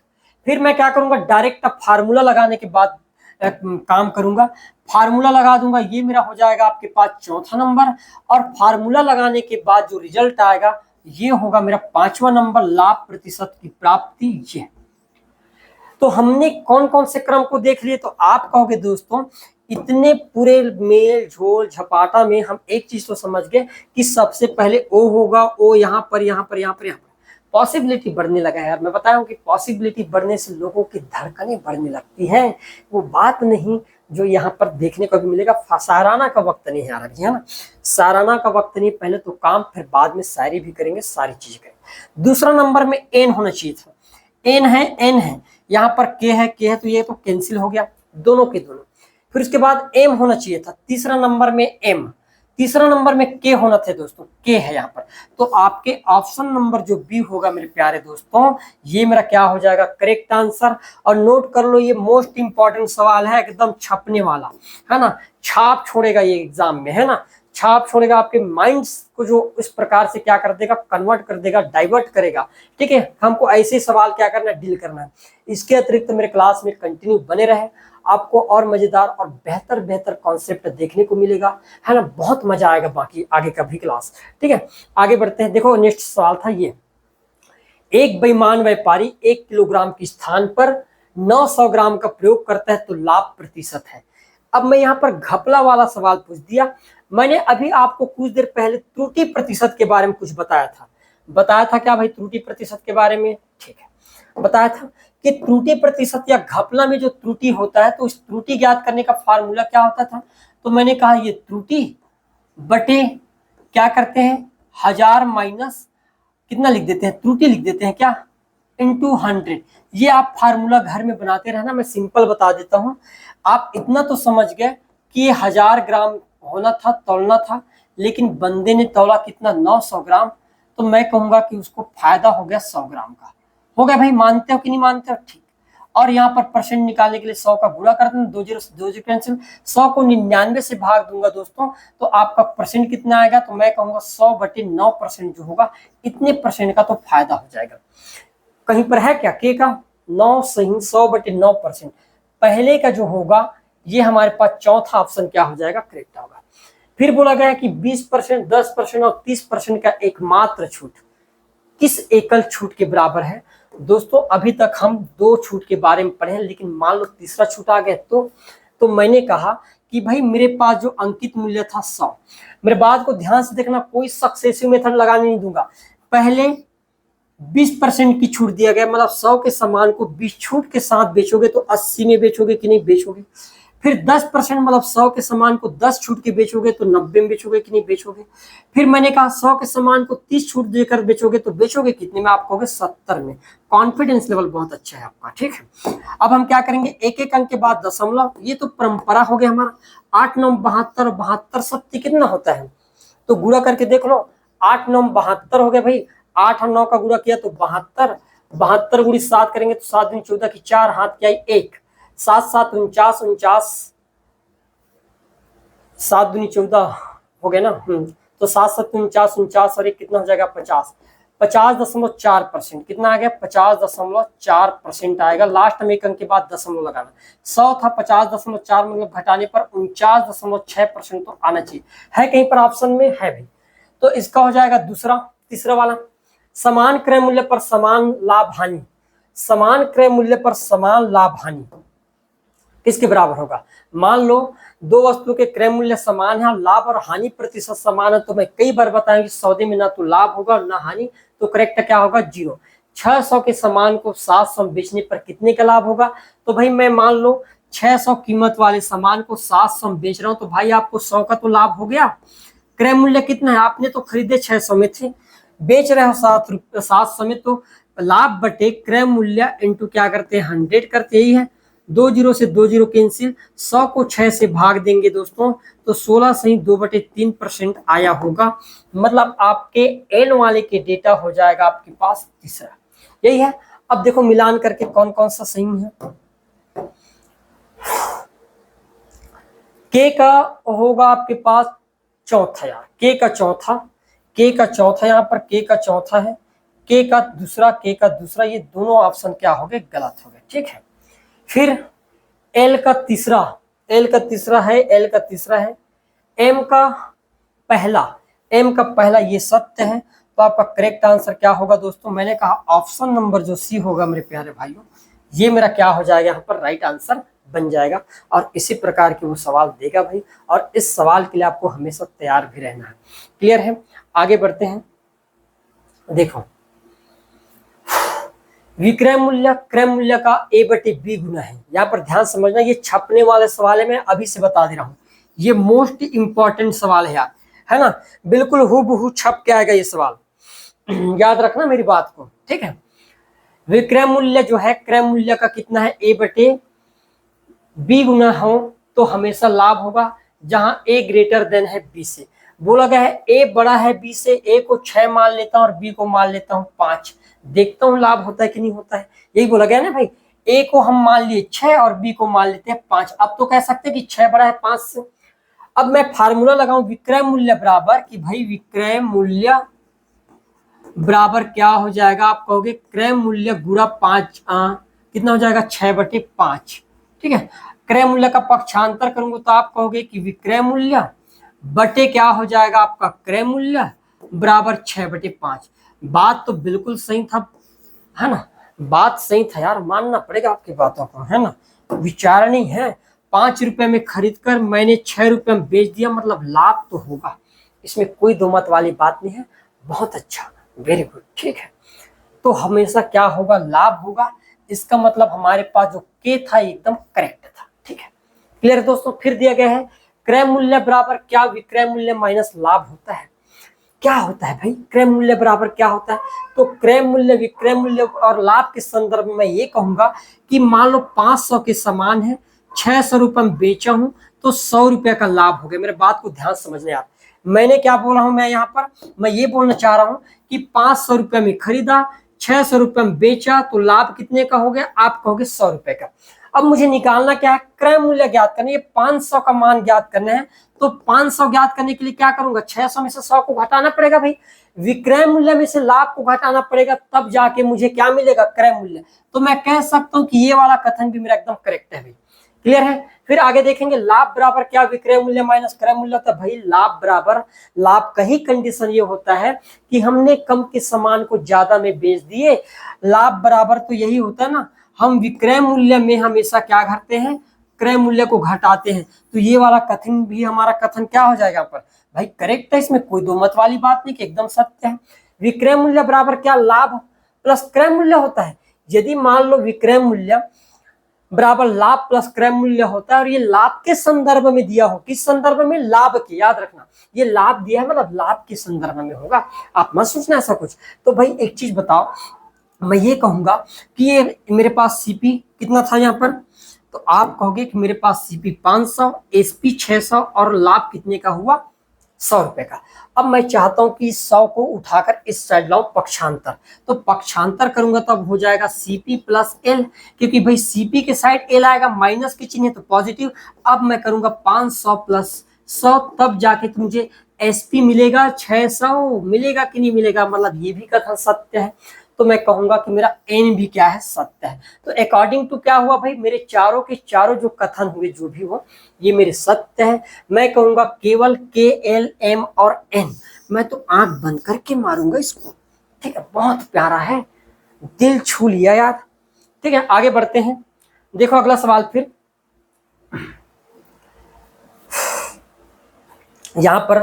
फिर मैं क्या करूंगा, डायरेक्ट फार्मूला लगाने के बाद काम करूंगा। फार्मूला लगा दूंगा, ये मेरा हो जाएगा आपके पास चौथा नंबर। और फार्मूला लगाने के बाद जो रिजल्ट आएगा ये होगा मेरा 5वां नंबर, लाभ प्रतिशत की प्राप्ति। ये तो हमने कौन कौन से क्रम को देख लिए। तो आप कहोगे दोस्तों इतने पूरे मेल झोल झपाटा में हम एक चीज तो समझ गए कि सबसे पहले ओ होगा, ओ यहाँ पर यहाँ पर यहाँ पर यहाँ पर। पॉसिबिलिटी बढ़ने लगा है यार, मैं बताया हूं कि पॉसिबिलिटी बढ़ने से लोगों की धड़कनें बढ़ने लगती हैं। वो बात नहीं जो यहाँ पर देखने को भी मिलेगा। साराना का वक्त नहीं है यार अभी, है ना, साराना का वक्त नहीं। पहले तो काम, फिर बाद में शायरी भी करेंगे, सारी चीज करेंगे। दूसरा नंबर में एन होना चाहिए था, एन है, एन है, यहाँ पर के है, के है, तो ये तो कैंसिल हो गया दोनों के दोनों। फिर उसके बाद एम होना चाहिए था, तीसरा नंबर में एम, तीसरा नंबर में के होना थे दोस्तों, के है यहाँ पर। तो आपके ऑप्शन नंबर जो बी होगा मेरे प्यारे दोस्तों, ये मेरा क्या हो जाएगा, करेक्ट आंसर। और नोट कर लो, ये मोस्ट इंपॉर्टेंट सवाल है, एकदम छपने वाला है ना, छाप छोड़ेगा ये एग्जाम में, है ना, छाप छोड़ेगा। आपके माइंड्स को जो इस प्रकार से क्या कर देगा, कन्वर्ट कर देगा, डाइवर्ट करेगा। ठीक है, हमको ऐसे सवाल क्या करना है, डील करना है। इसके अतिरिक्त मेरे क्लास में कंटिन्यू बने रहे, आपको और मजेदार और बेहतर बेहतर कॉन्सेप्ट देखने को मिलेगा, है ना, बहुत मजा आएगा बाकी आगे का भी क्लास। ठीक है, आगे बढ़ते हैं। देखो नेक्स्ट सवाल था ये, एक बेईमान व्यापारी 1 किलोग्राम के स्थान पर 900 ग्राम का प्रयोग करता है तो लाभ प्रतिशत है। अब मैं यहाँ पर घपला वाला सवाल पूछ दिया। मैंने अभी आपको कुछ देर पहले त्रुटि प्रतिशत के बारे में कुछ बताया था क्या भाई, त्रुटि प्रतिशत के बारे में, ठीक है, बताया था कि त्रुटि प्रतिशत या घपला में जो त्रुटि होता है, तो इस त्रुटि ज्ञात करने का फार्मूला क्या होता था। तो मैंने कहा ये त्रुटि बटे क्या करते हैं, 1000 माइनस कितना लिख देते हैं, त्रुटि लिख देते हैं क्या, इंटू 100। ये आप फार्मूला घर में बनाते रहना, मैं सिंपल बता देता हूं। आप इतना तो समझ गए कि ये 1000 ग्राम होना था, तौलना था, लेकिन बंदे ने तौला कितना, 900 ग्राम। तो मैं कहूंगा कि उसको फायदा हो गया 100 ग्राम का। हो गया भाई, मानते हो कि नहीं मानते हो, ठीक। और यहाँ पर परसेंट निकालने के लिए 100 का गुणा कर देना, 2 जीरो कैंसिल, 100 को 99 से भाग दूंगा दोस्तों, तो आपका परसेंट कितना आएगा। तो मैं कहूंगा 100/9% जो होगा, इतने परसेंट का तो फायदा हो जाएगा। कहीं पर है क्या के का 9 सही, 100/9%। पहले का जो होगा ये हमारे पास चौथा ऑप्शन क्या हो जाएगा, करेक्ट होगा। फिर बोला गया कि 20%, 10% और 30% का एकमात्र छूट किस एकल छूट के बराबर है। दोस्तों अभी तक हम 2 छूट के बारे में पढ़े, लेकिन मान लो तीसरा छूट आ गया तो मैंने कहा कि भाई मेरे पास जो अंकित मूल्य था 100, मेरे बात को ध्यान से देखना, कोई सक्सेसिव मेथड लगाने नहीं दूंगा। पहले 20% की छूट दिया गया, मतलब 100 के सामान को 20 छूट के साथ बेचोगे तो 80 में बेचोगे कि नहीं बेचोगे। फिर 10% मतलब 100 के सामान को 10 छूट के बेचोगे तो 90 में बेचोगे कि नहीं बेचोगे। फिर मैंने कहा 100 के सामान को 30 छूट देकर बेचोगे तो बेचोगे कितने में, आप कहोगे 70 में। कॉन्फिडेंस लेवल बहुत अच्छा है आपका, ठीक है। अब हम क्या करेंगे, एक एक अंक के बाद दशमलव, ये तो परंपरा हो गया हमारा। 8 9 72, 72 सत्ती कितना होता है, तो गुणा करके देख लो। 8 9 72 हो गया भाई, 8 और 9 का गुणा किया तो 72, 72 गुणी 7 करेंगे तो 7 दूनी 14 की 4, हाथ क्या 1, 7 7 49, 49, 7 दूनी 14 हो गया ना। तो 7 7 49, 49 और 1 कितना हो जाएगा 50, 50.4%। कितना आ गया 50.4% आएगा। लास्ट में एक अंक के बाद दशमलव लगाना। 100 था 50.4 मतलब घटाने पर 49.6% तो आना चाहिए। है कहीं पर ऑप्शन में, है भाई। तो इसका हो जाएगा दूसरा। तीसरा वाला, समान क्रय मूल्य पर समान लाभ हानि। समान क्रय मूल्य पर समान लाभ हानि किसके बराबर होगा। मान लो दो वस्तु के क्रय मूल्य समान है, लाभ और हानि प्रतिशत समान है, तो मैं कई बार बताया कि सौदे में ना तो लाभ होगा ना हानि, तो करेक्ट क्या होगा 0। 600 के सामान को 700 बेचने पर कितने का लाभ होगा, तो भाई मैं मान लो 600 कीमत वाले सामान को 700 बेच रहा हूं, तो भाई आपको 100 का तो लाभ हो गया। क्रय मूल्य कितना है, आपने तो खरीदे 600 में थे, बेच रहे हो 700 में, तो लाभ बटे क्रय मूल्य इंटू क्या करते हैं 100 करते, यही है। 2 0 से 2 0 कैंसिल, 100 को 6 से भाग देंगे दोस्तों तो 16 सही 2/3% आया होगा। मतलब आपके एन वाले के डेटा हो जाएगा आपके पास तीसरा, यही है। अब देखो मिलान करके कौन कौन सा सही है। के का होगा आपके पास चौथा, यार के का चौथा, के का चौथा, यहाँ पर के का चौथा है, के का दूसरा, के का दूसरा, ये दोनों ऑप्शन क्या हो गए गलत हो गए, ठीक है। फिर एल का तीसरा, एल का तीसरा है, एल का तीसरा है, एम का पहला, एम का पहला ये सत्य है, तो आपका करेक्ट आंसर क्या होगा दोस्तों, मैंने कहा ऑप्शन नंबर जो सी होगा मेरे प्यारे भाइयों, ये मेरा क्या हो जाएगा यहाँ पर राइट आंसर बन जाएगा। और इसी प्रकार के वो सवाल देगा भाई, और इस सवाल के लिए आपको हमेशा तैयार भी रहना है। क्लियर है, आगे बढ़ते हैं। देखो विक्रय मूल्य क्रय मूल्य का A/B गुना है, यहाँ पर ध्यान समझना, ये छपने वाले सवाल है, मैं अभी से बता दे रहा हूँ, ये मोस्ट इंपॉर्टेंट सवाल है यार, है ना, बिल्कुल हूबहू छप के आएगा ये सवाल, याद रखना मेरी बात को, ठीक है। विक्रय मूल्य जो है क्रय मूल्य का कितना है A/B गुना हो तो हमेशा लाभ होगा, जहां A ग्रेटर देन है B से। बोला गया है A बड़ा है B से, A को 6 मान लेता हूं और B को मान लेता हूं 5, देखता हूं लाभ होता है कि नहीं होता है, यही बोला गया ना भाई। A को हम मान लिए 6 और B को मान लेते हैं 5, अब तो कह सकते हैं कि 6 बड़ा है 5 से। अब मैं फार्मूला लगाऊं विक्रय मूल्य बराबर, कि भाई विक्रय मूल्य बराबर क्या हो जाएगा, आप कहोगे क्रय मूल्य गुणा 5, कितना हो जाएगा 6/5, ठीक है। क्रय मूल्य का पक्षांतर करूंगा तो आप कहोगे कि विक्रय मूल्य बटे क्या हो जाएगा आपका क्रय मूल्य बराबर 6/5। बात तो बिल्कुल सही था, है ना, बात सही था यार, मानना पड़ेगा आपकी बातों को, है ना, विचारणी है। 5 रुपए में खरीद कर मैंने 6 रुपए में बेच दिया, मतलब लाभ तो होगा, इसमें कोई दो मत वाली बात नहीं है। बहुत अच्छा, वेरी गुड, ठीक है। तो हमेशा क्या होगा लाभ होगा, इसका मतलब हमारे पास जो के था एकदम करेक्ट था, ठीक है। क्लियर है दोस्तों। फिर दिया गया है क्रय मूल्य बराबर क्या विक्रय मूल्य माइनस लाभ होता है। क्या होता है भाई क्रय मूल्य बराबर क्या होता है, तो क्रय मूल्य विक्रय मूल्य और लाभ के संदर्भ में मैं ये कहूंगा कि मान लो 500 के समान है, 600 रुपए में बेचा हूं तो 100 रुपए का लाभ हो गया। मेरे बात को ध्यान समझने आप, मैंने क्या बोला हूं, मैं यहाँ पर मैं ये बोलना चाह रहा हूं कि 500 रुपए में खरीदा, 600 रुपए में बेचा, तो लाभ कितने का हो गया, आप कहोगे 100 रुपए का। अब मुझे निकालना क्या है, क्रय मूल्य ज्ञात करना है, ये 500 का मान ज्ञात करना है, तो 500 ज्ञात करने के लिए क्या करूंगा, 600 में से 100 को घटाना पड़ेगा भाई, विक्रय मूल्य में से लाभ को घटाना पड़ेगा, तब जाके मुझे क्या मिलेगा क्रय मूल्य। तो मैं कह सकता हूं कि ये वाला कथन भी मेरा एकदम करेक्ट है भाई। क्लियर है। फिर आगे देखेंगे लाभ बराबर क्या विक्रय मूल्य माइनस क्रय मूल्य, तो भाई लाभ बराबर, लाभ का ही कंडीशन ये होता है कि हमने कम के सामान को ज्यादा में बेच दिए, लाभ बराबर तो यही होता है ना, हम विक्रय मूल्य में हमेशा क्या करते हैं क्रय मूल्य को घटाते हैं। तो ये वाला कथन भी हमारा कथन क्या हो जाएगा पर भाई करेक्ट है, इसमें कोई दो मत वाली बात नहीं कि एकदम सत्य है। विक्रय मूल्य बराबर क्या लाभ प्लस क्रय मूल्य होता है। यदि मान लो विक्रय मूल्य बराबर लाभ प्लस क्रय मूल्य होता है, और ये लाभ के संदर्भ में दिया हो, किस संदर्भ में, लाभ के, याद रखना ये लाभ दिया है मतलब लाभ के संदर्भ में होगा, आप मत सोचना ऐसा कुछ। तो भाई एक चीज बताओ, मैं ये कहूंगा कि ये मेरे पास सीपी कितना था यहाँ पर, तो आप कहोगे कि मेरे पास सीपी 500, एसपी 600 और लाभ कितने का हुआ, 100 रुपए का। अब मैं चाहता हूं कि 100 को उठाकर इस साइड लाऊं पक्षांतर, तो पक्षांतर करूंगा तब हो जाएगा सीपी प्लस एल, क्योंकि भाई सीपी के साइड एल आएगा, माइनस के चिन्ह तो पॉजिटिव। अब मैं करूंगा 500 प्लस 100, तब जाके तो मुझे एसपी मिलेगा 600, मिलेगा कि नहीं मिलेगा, मतलब ये भी कथन सत्य है, तो मैं कहूंगा कि मेरा एन भी क्या है, सत्य है। तो अकॉर्डिंग टू क्या हुआ भाई, मेरे चारों के चारों जो कथन हुए जो भी हो ये मेरे सत्य है। मैं कहूंगा केवल के एल एम और एन, मैं तो आंख बंद करके मारूंगा इसको, ठीक है, बहुत प्यारा है, दिल छू लिया यार। ठीक है, आगे बढ़ते हैं, देखो अगला सवाल फिर यहां पर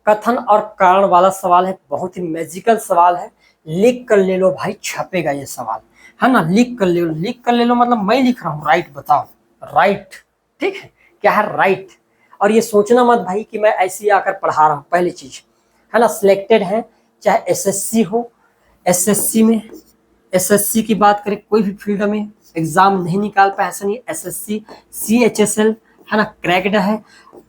कथन और कारण वाला सवाल है, बहुत ही मैजिकल सवाल है, लिख कर ले लो भाई, छपेगा ये सवाल, है ना, लिख कर ले लो, लिख कर ले लो मतलब मैं लिख रहा हूँ, राइट बताओ, राइट, ठीक है, क्या है राइट। और ये सोचना मत भाई कि मैं ऐसे ही आकर पढ़ा रहा हूँ, पहली चीज है ना, सिलेक्टेड है, चाहे एसएससी हो, एसएससी में, एसएससी की बात करें कोई भी फील्ड में एग्जाम नहीं निकाल पाए ऐसा नहीं, एसएससी सीएचएसएल है ना क्रैक्ड है।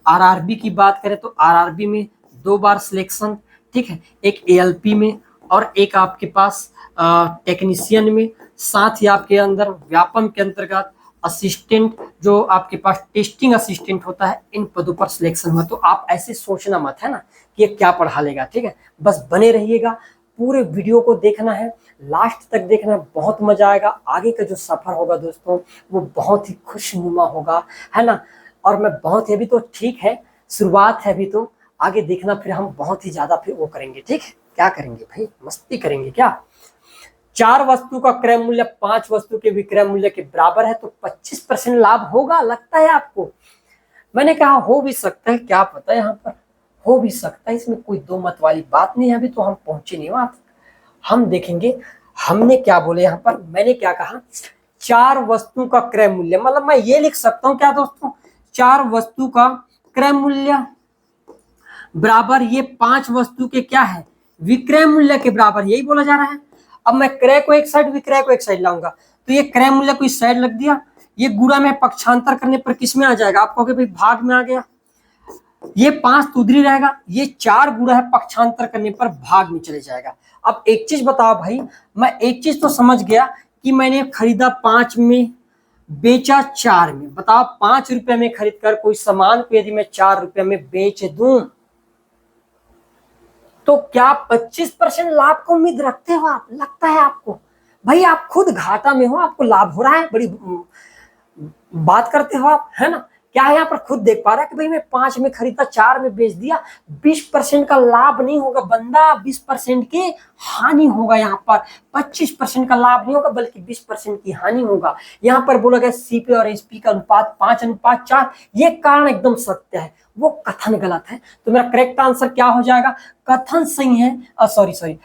आरआरबी की बात करें तो आरआरबी में 2 बार सिलेक्शन, ठीक है, एक एएलपी में और एक आपके पास टेक्नीशियन में, साथ ही आपके अंदर व्यापम के अंतर्गत असिस्टेंट जो आपके पास टेस्टिंग असिस्टेंट होता है, इन पदों पर सिलेक्शन हुआ। तो आप ऐसे सोचना मत है ना कि ये क्या पढ़ा लेगा, ठीक है, बस बने रहिएगा, पूरे वीडियो को देखना है, लास्ट तक देखना है, बहुत मजा आएगा, आगे का जो सफर होगा दोस्तों वो बहुत ही खुशनुमा होगा, है ना। और मैं बहुत ही, अभी तो ठीक है शुरुआत है, अभी तो आगे देखना, फिर हम बहुत ही ज्यादा फिर वो करेंगे, ठीक है, क्या करेंगे भाई, मस्ती करेंगे क्या। 4 वस्तु का क्रय मूल्य 5 वस्तु के विक्रय मूल्य के बराबर है तो 25% लाभ होगा, लगता है आपको। मैंने कहा हो भी सकता है, क्या पता, यहाँ पर हो भी सकता है, इसमें कोई दो मत वाली बात नहीं है, अभी तो हम पहुंचे नहीं वहां तक, हम देखेंगे हमने क्या बोले यहाँ पर, मैंने क्या कहा, 4 वस्तु का क्रय मूल्य, मतलब मैं ये लिख सकता हूँ क्या दोस्तों, 4 वस्तु का क्रय मूल्य बराबर ये 5 वस्तु के क्या है, विक्रय मूल्य के बराबर, यही बोला जा रहा है। अब मैं क्रय को एक साइड, विक्रय को एक साइड लाऊंगा, तो ये क्रय मूल्य को इस साइड लग दिया, ये गुणा में पक्षांतर करने पर किस में आ जाएगा, आप कहोगे भाई भाग में आ गया, ये 5 तो उधर ही रहेगा, ये 4 गुणा है पक्षांतर करने पर भाग में चले जाएगा। अब एक चीज बताओ भाई, मैं एक चीज तो समझ गया कि मैंने खरीदा 5 में, बेचा 4 में, बताओ 5 रुपए में खरीद कर कोई सामान को यदि मैं 4 रुपए में बेच दूं तो क्या 25% लाभ को उम्मीद रखते हो आप, लगता है आपको, भाई आप खुद घाटा में हो, आपको लाभ हो रहा है, बड़ी बात करते हो आप, है ना, क्या है यहाँ पर खुद देख पा रहा है कि भाई मैं 5 में खरीदा 4 में बेच दिया, 20% का लाभ नहीं होगा बंदा, 20% की हानि होगा यहाँ पर, 25% का लाभ नहीं होगा बल्कि 20% की हानि होगा। यहाँ पर बोला गया सीपी और एसपी का अनुपात 5:4, ये कारण एकदम सत्य है, वो कथन गलत है, तो मेरा करेक्ट आंसर क्या हो जाएगा, कथन सही है, सॉरी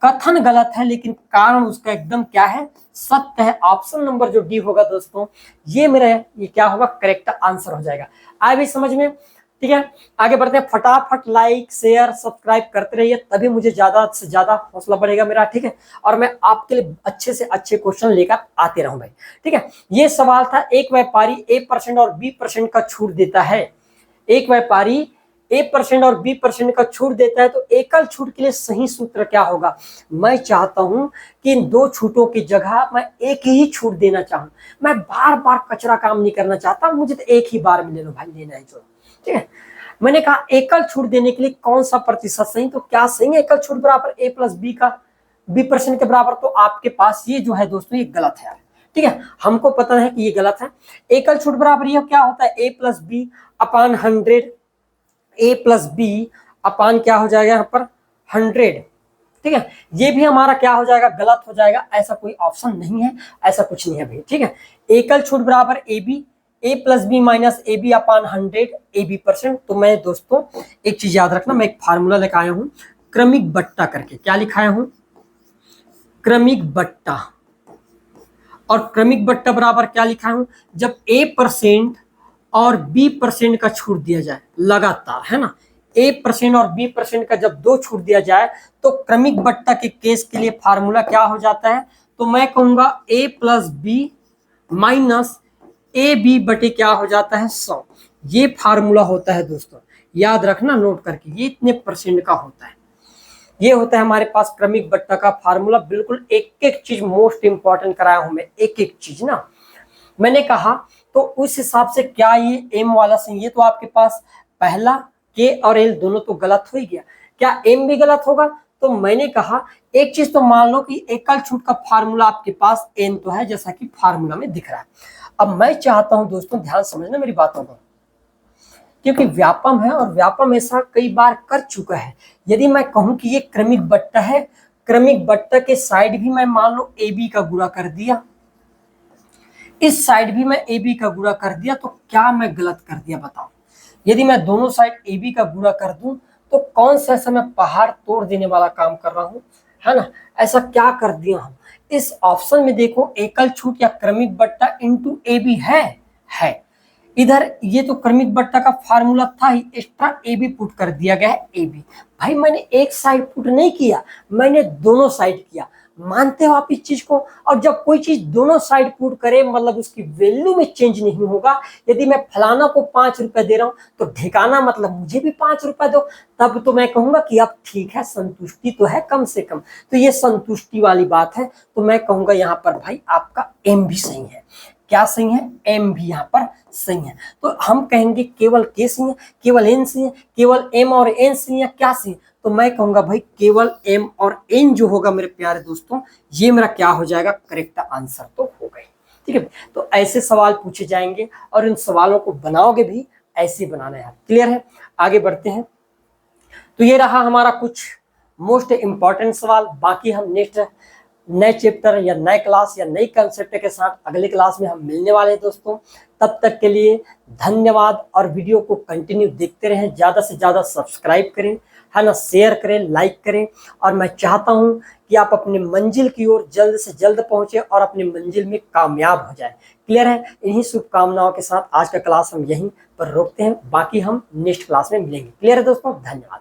कथन गलत है लेकिन कारण उसका एकदम क्या है, सत्य है। ऑप्शन नंबर जो डी होगा दोस्तों, ये मेरा ये क्या होगा, करेक्ट आंसर हो जाएगा। आए भी समझ में, ठीक है, आगे बढ़ते हैं, फटाफट लाइक शेयर सब्सक्राइब करते रहिए, तभी मुझे ज्यादा से ज्यादा हौसला बढ़ेगा मेरा, ठीक है, और मैं आपके लिए अच्छे से अच्छे क्वेश्चन लेकर आते रहूं भाई, ठीक है। ये सवाल था, एक व्यापारी A% और B% का छूट देता है, एक व्यापारी A% और B% का छूट देता है तो एकल छूट के लिए सही सूत्र क्या होगा। मैं चाहता हूं कि इन 2 छूटों की जगह मैं एक ही छूट देना चाहूं, मैं बार बार कचरा काम नहीं करना चाहता, मुझे तो एक ही बार में ले लो भाई, लेना है जो, ठीक है। मैंने कहा एकल छूट देने के लिए कौन सा प्रतिशत सही, तो क्या सही है एकल छूट बराबर A+B का B% के बराबर, तो आपके पास ये जो है दोस्तों ये गलत है, ठीक है, हमको पता है कि ये गलत है। एकल छूट बराबर ये क्या होता है, A+B अपान 100, A+B अपान क्या हो जाएगा यहाँ पर 100, ठीक है, ये भी हमारा क्या हो जाएगा, गलत हो जाएगा, ऐसा कोई ऑप्शन नहीं है, ऐसा कुछ नहीं है भाई, ठीक है। एकल छूट बराबर AB, A+B माइनस AB अपान 100 AB%। तो मैं दोस्तों एक चीज याद रखना, मैं एक फार्मूला लेकर आया हूं, क्रमिक बट्टा करके, क्या लिखाया हूं, क्रमिक बट्टा, और क्रमिक बट्टा बराबर क्या लिखा हूं, जब A% और B% का छूट दिया जाए लगातार, है ना, A% और B% का जब दो छूट दिया जाए तो क्रमिक बट्टा के केस के लिए फार्मूला क्या हो जाता है, तो मैं कहूंगा A plus b minus a b बटे क्या हो जाता है 100। ये फार्मूला होता है दोस्तों, याद रखना नोट करके, ये इतने परसेंट का होता है। ये होता है हमारे पास क्रमिक बट्टा का फार्मूला। बिल्कुल एक एक चीज मोस्ट इंपॉर्टेंट कराया हूं मैं, एक एक चीज ना मैंने कहा। तो उस हिसाब से क्या ये एम वाला सही, ये तो आपके पास पहला के और एल दोनों तो गलत हो ही गया, क्या एम भी गलत होगा, तो मैंने कहा एक चीज तो मान लो कि एकल छूट का फार्मूला आपके पास एन तो है, जैसा कि फार्मूला में दिख रहा है। अब मैं चाहता हूं दोस्तों ध्यान समझना मेरी बातों को, क्योंकि व्यापम है और व्यापम ऐसा कई बार कर चुका है। यदि मैं कहूं कि ये क्रमिक बट्टा है, क्रमिक बट्टा के साइड भी मैं मान लो ए बी का गुणा कर दिया, इस साइड भी मैं ए बी का गुणा कर दिया, तो क्या मैं गलत कर दिया बताओ। यदि मैं दोनों साइड ए बी का गुणा कर दूं तो कौन सा ऐसा मैं पहाड़ तोड़ देने वाला काम कर रहा हूं, है ना, ऐसा क्या कर दिया हम। इस ऑप्शन में देखो एकल छूट या क्रमिक बट्टा इंटू ए बी है। इधर ये तो क्रमिक बट्टा का फार्मूला था ही, एक्स्ट्रा ए बी पुट कर दिया गया है ए बी। भाई मैंने एक साइड पुट नहीं किया, मैंने दोनों साइड किया। मानते हो आप इस चीज को। और जब कोई चीज दोनों साइड पुट करे मतलब उसकी वैल्यू में चेंज नहीं होगा। यदि मैं फलाना को 5 रुपए दे रहा हूं तो ठिकाना मतलब मुझे भी 5 रुपए दो, तब तो मैं कहूंगा कि अब ठीक है, संतुष्टि तो है कम से कम। तो ये संतुष्टि वाली बात है। तो मैं कहूंगा यहाँ पर भाई आपका एम भी सही है। क्या सही है, एम भी यहाँ पर सही है। तो हम कहेंगे केवल के सही है, केवल एन सही है, केवल एम और एन सही है, क्या सही है, तो मैं कहूंगा भाई केवल एम और एन जो होगा मेरे प्यारे दोस्तों, ये मेरा क्या हो जाएगा, करेक्ट आंसर तो हो गई। ठीक है, तो ऐसे सवाल पूछे जाएंगे और इन सवालों को बनाओगे भी ऐसे बनाना है। क्लियर है, आगे बढ़ते हैं। तो ये रहा हमारा कुछ मोस्ट इंपॉर्टेंट सवाल। बाकी हम नेक्स्ट नए चैप्टर या नए क्लास या नई कंसेप्ट के साथ अगले क्लास में हम मिलने वाले हैं दोस्तों। तब तक के लिए धन्यवाद, और वीडियो को कंटिन्यू देखते रहें, ज़्यादा से ज़्यादा सब्सक्राइब करें, है ना, शेयर करें, लाइक करें। और मैं चाहता हूं कि आप अपने मंजिल की ओर जल्द से जल्द पहुंचे और अपनी मंजिल में कामयाब हो जाए। क्लियर है, इन्हीं शुभकामनाओं के साथ आज का क्लास हम यहीं पर रोकते हैं, बाकी हम नेक्स्ट क्लास में मिलेंगे। क्लियर है दोस्तों, धन्यवाद।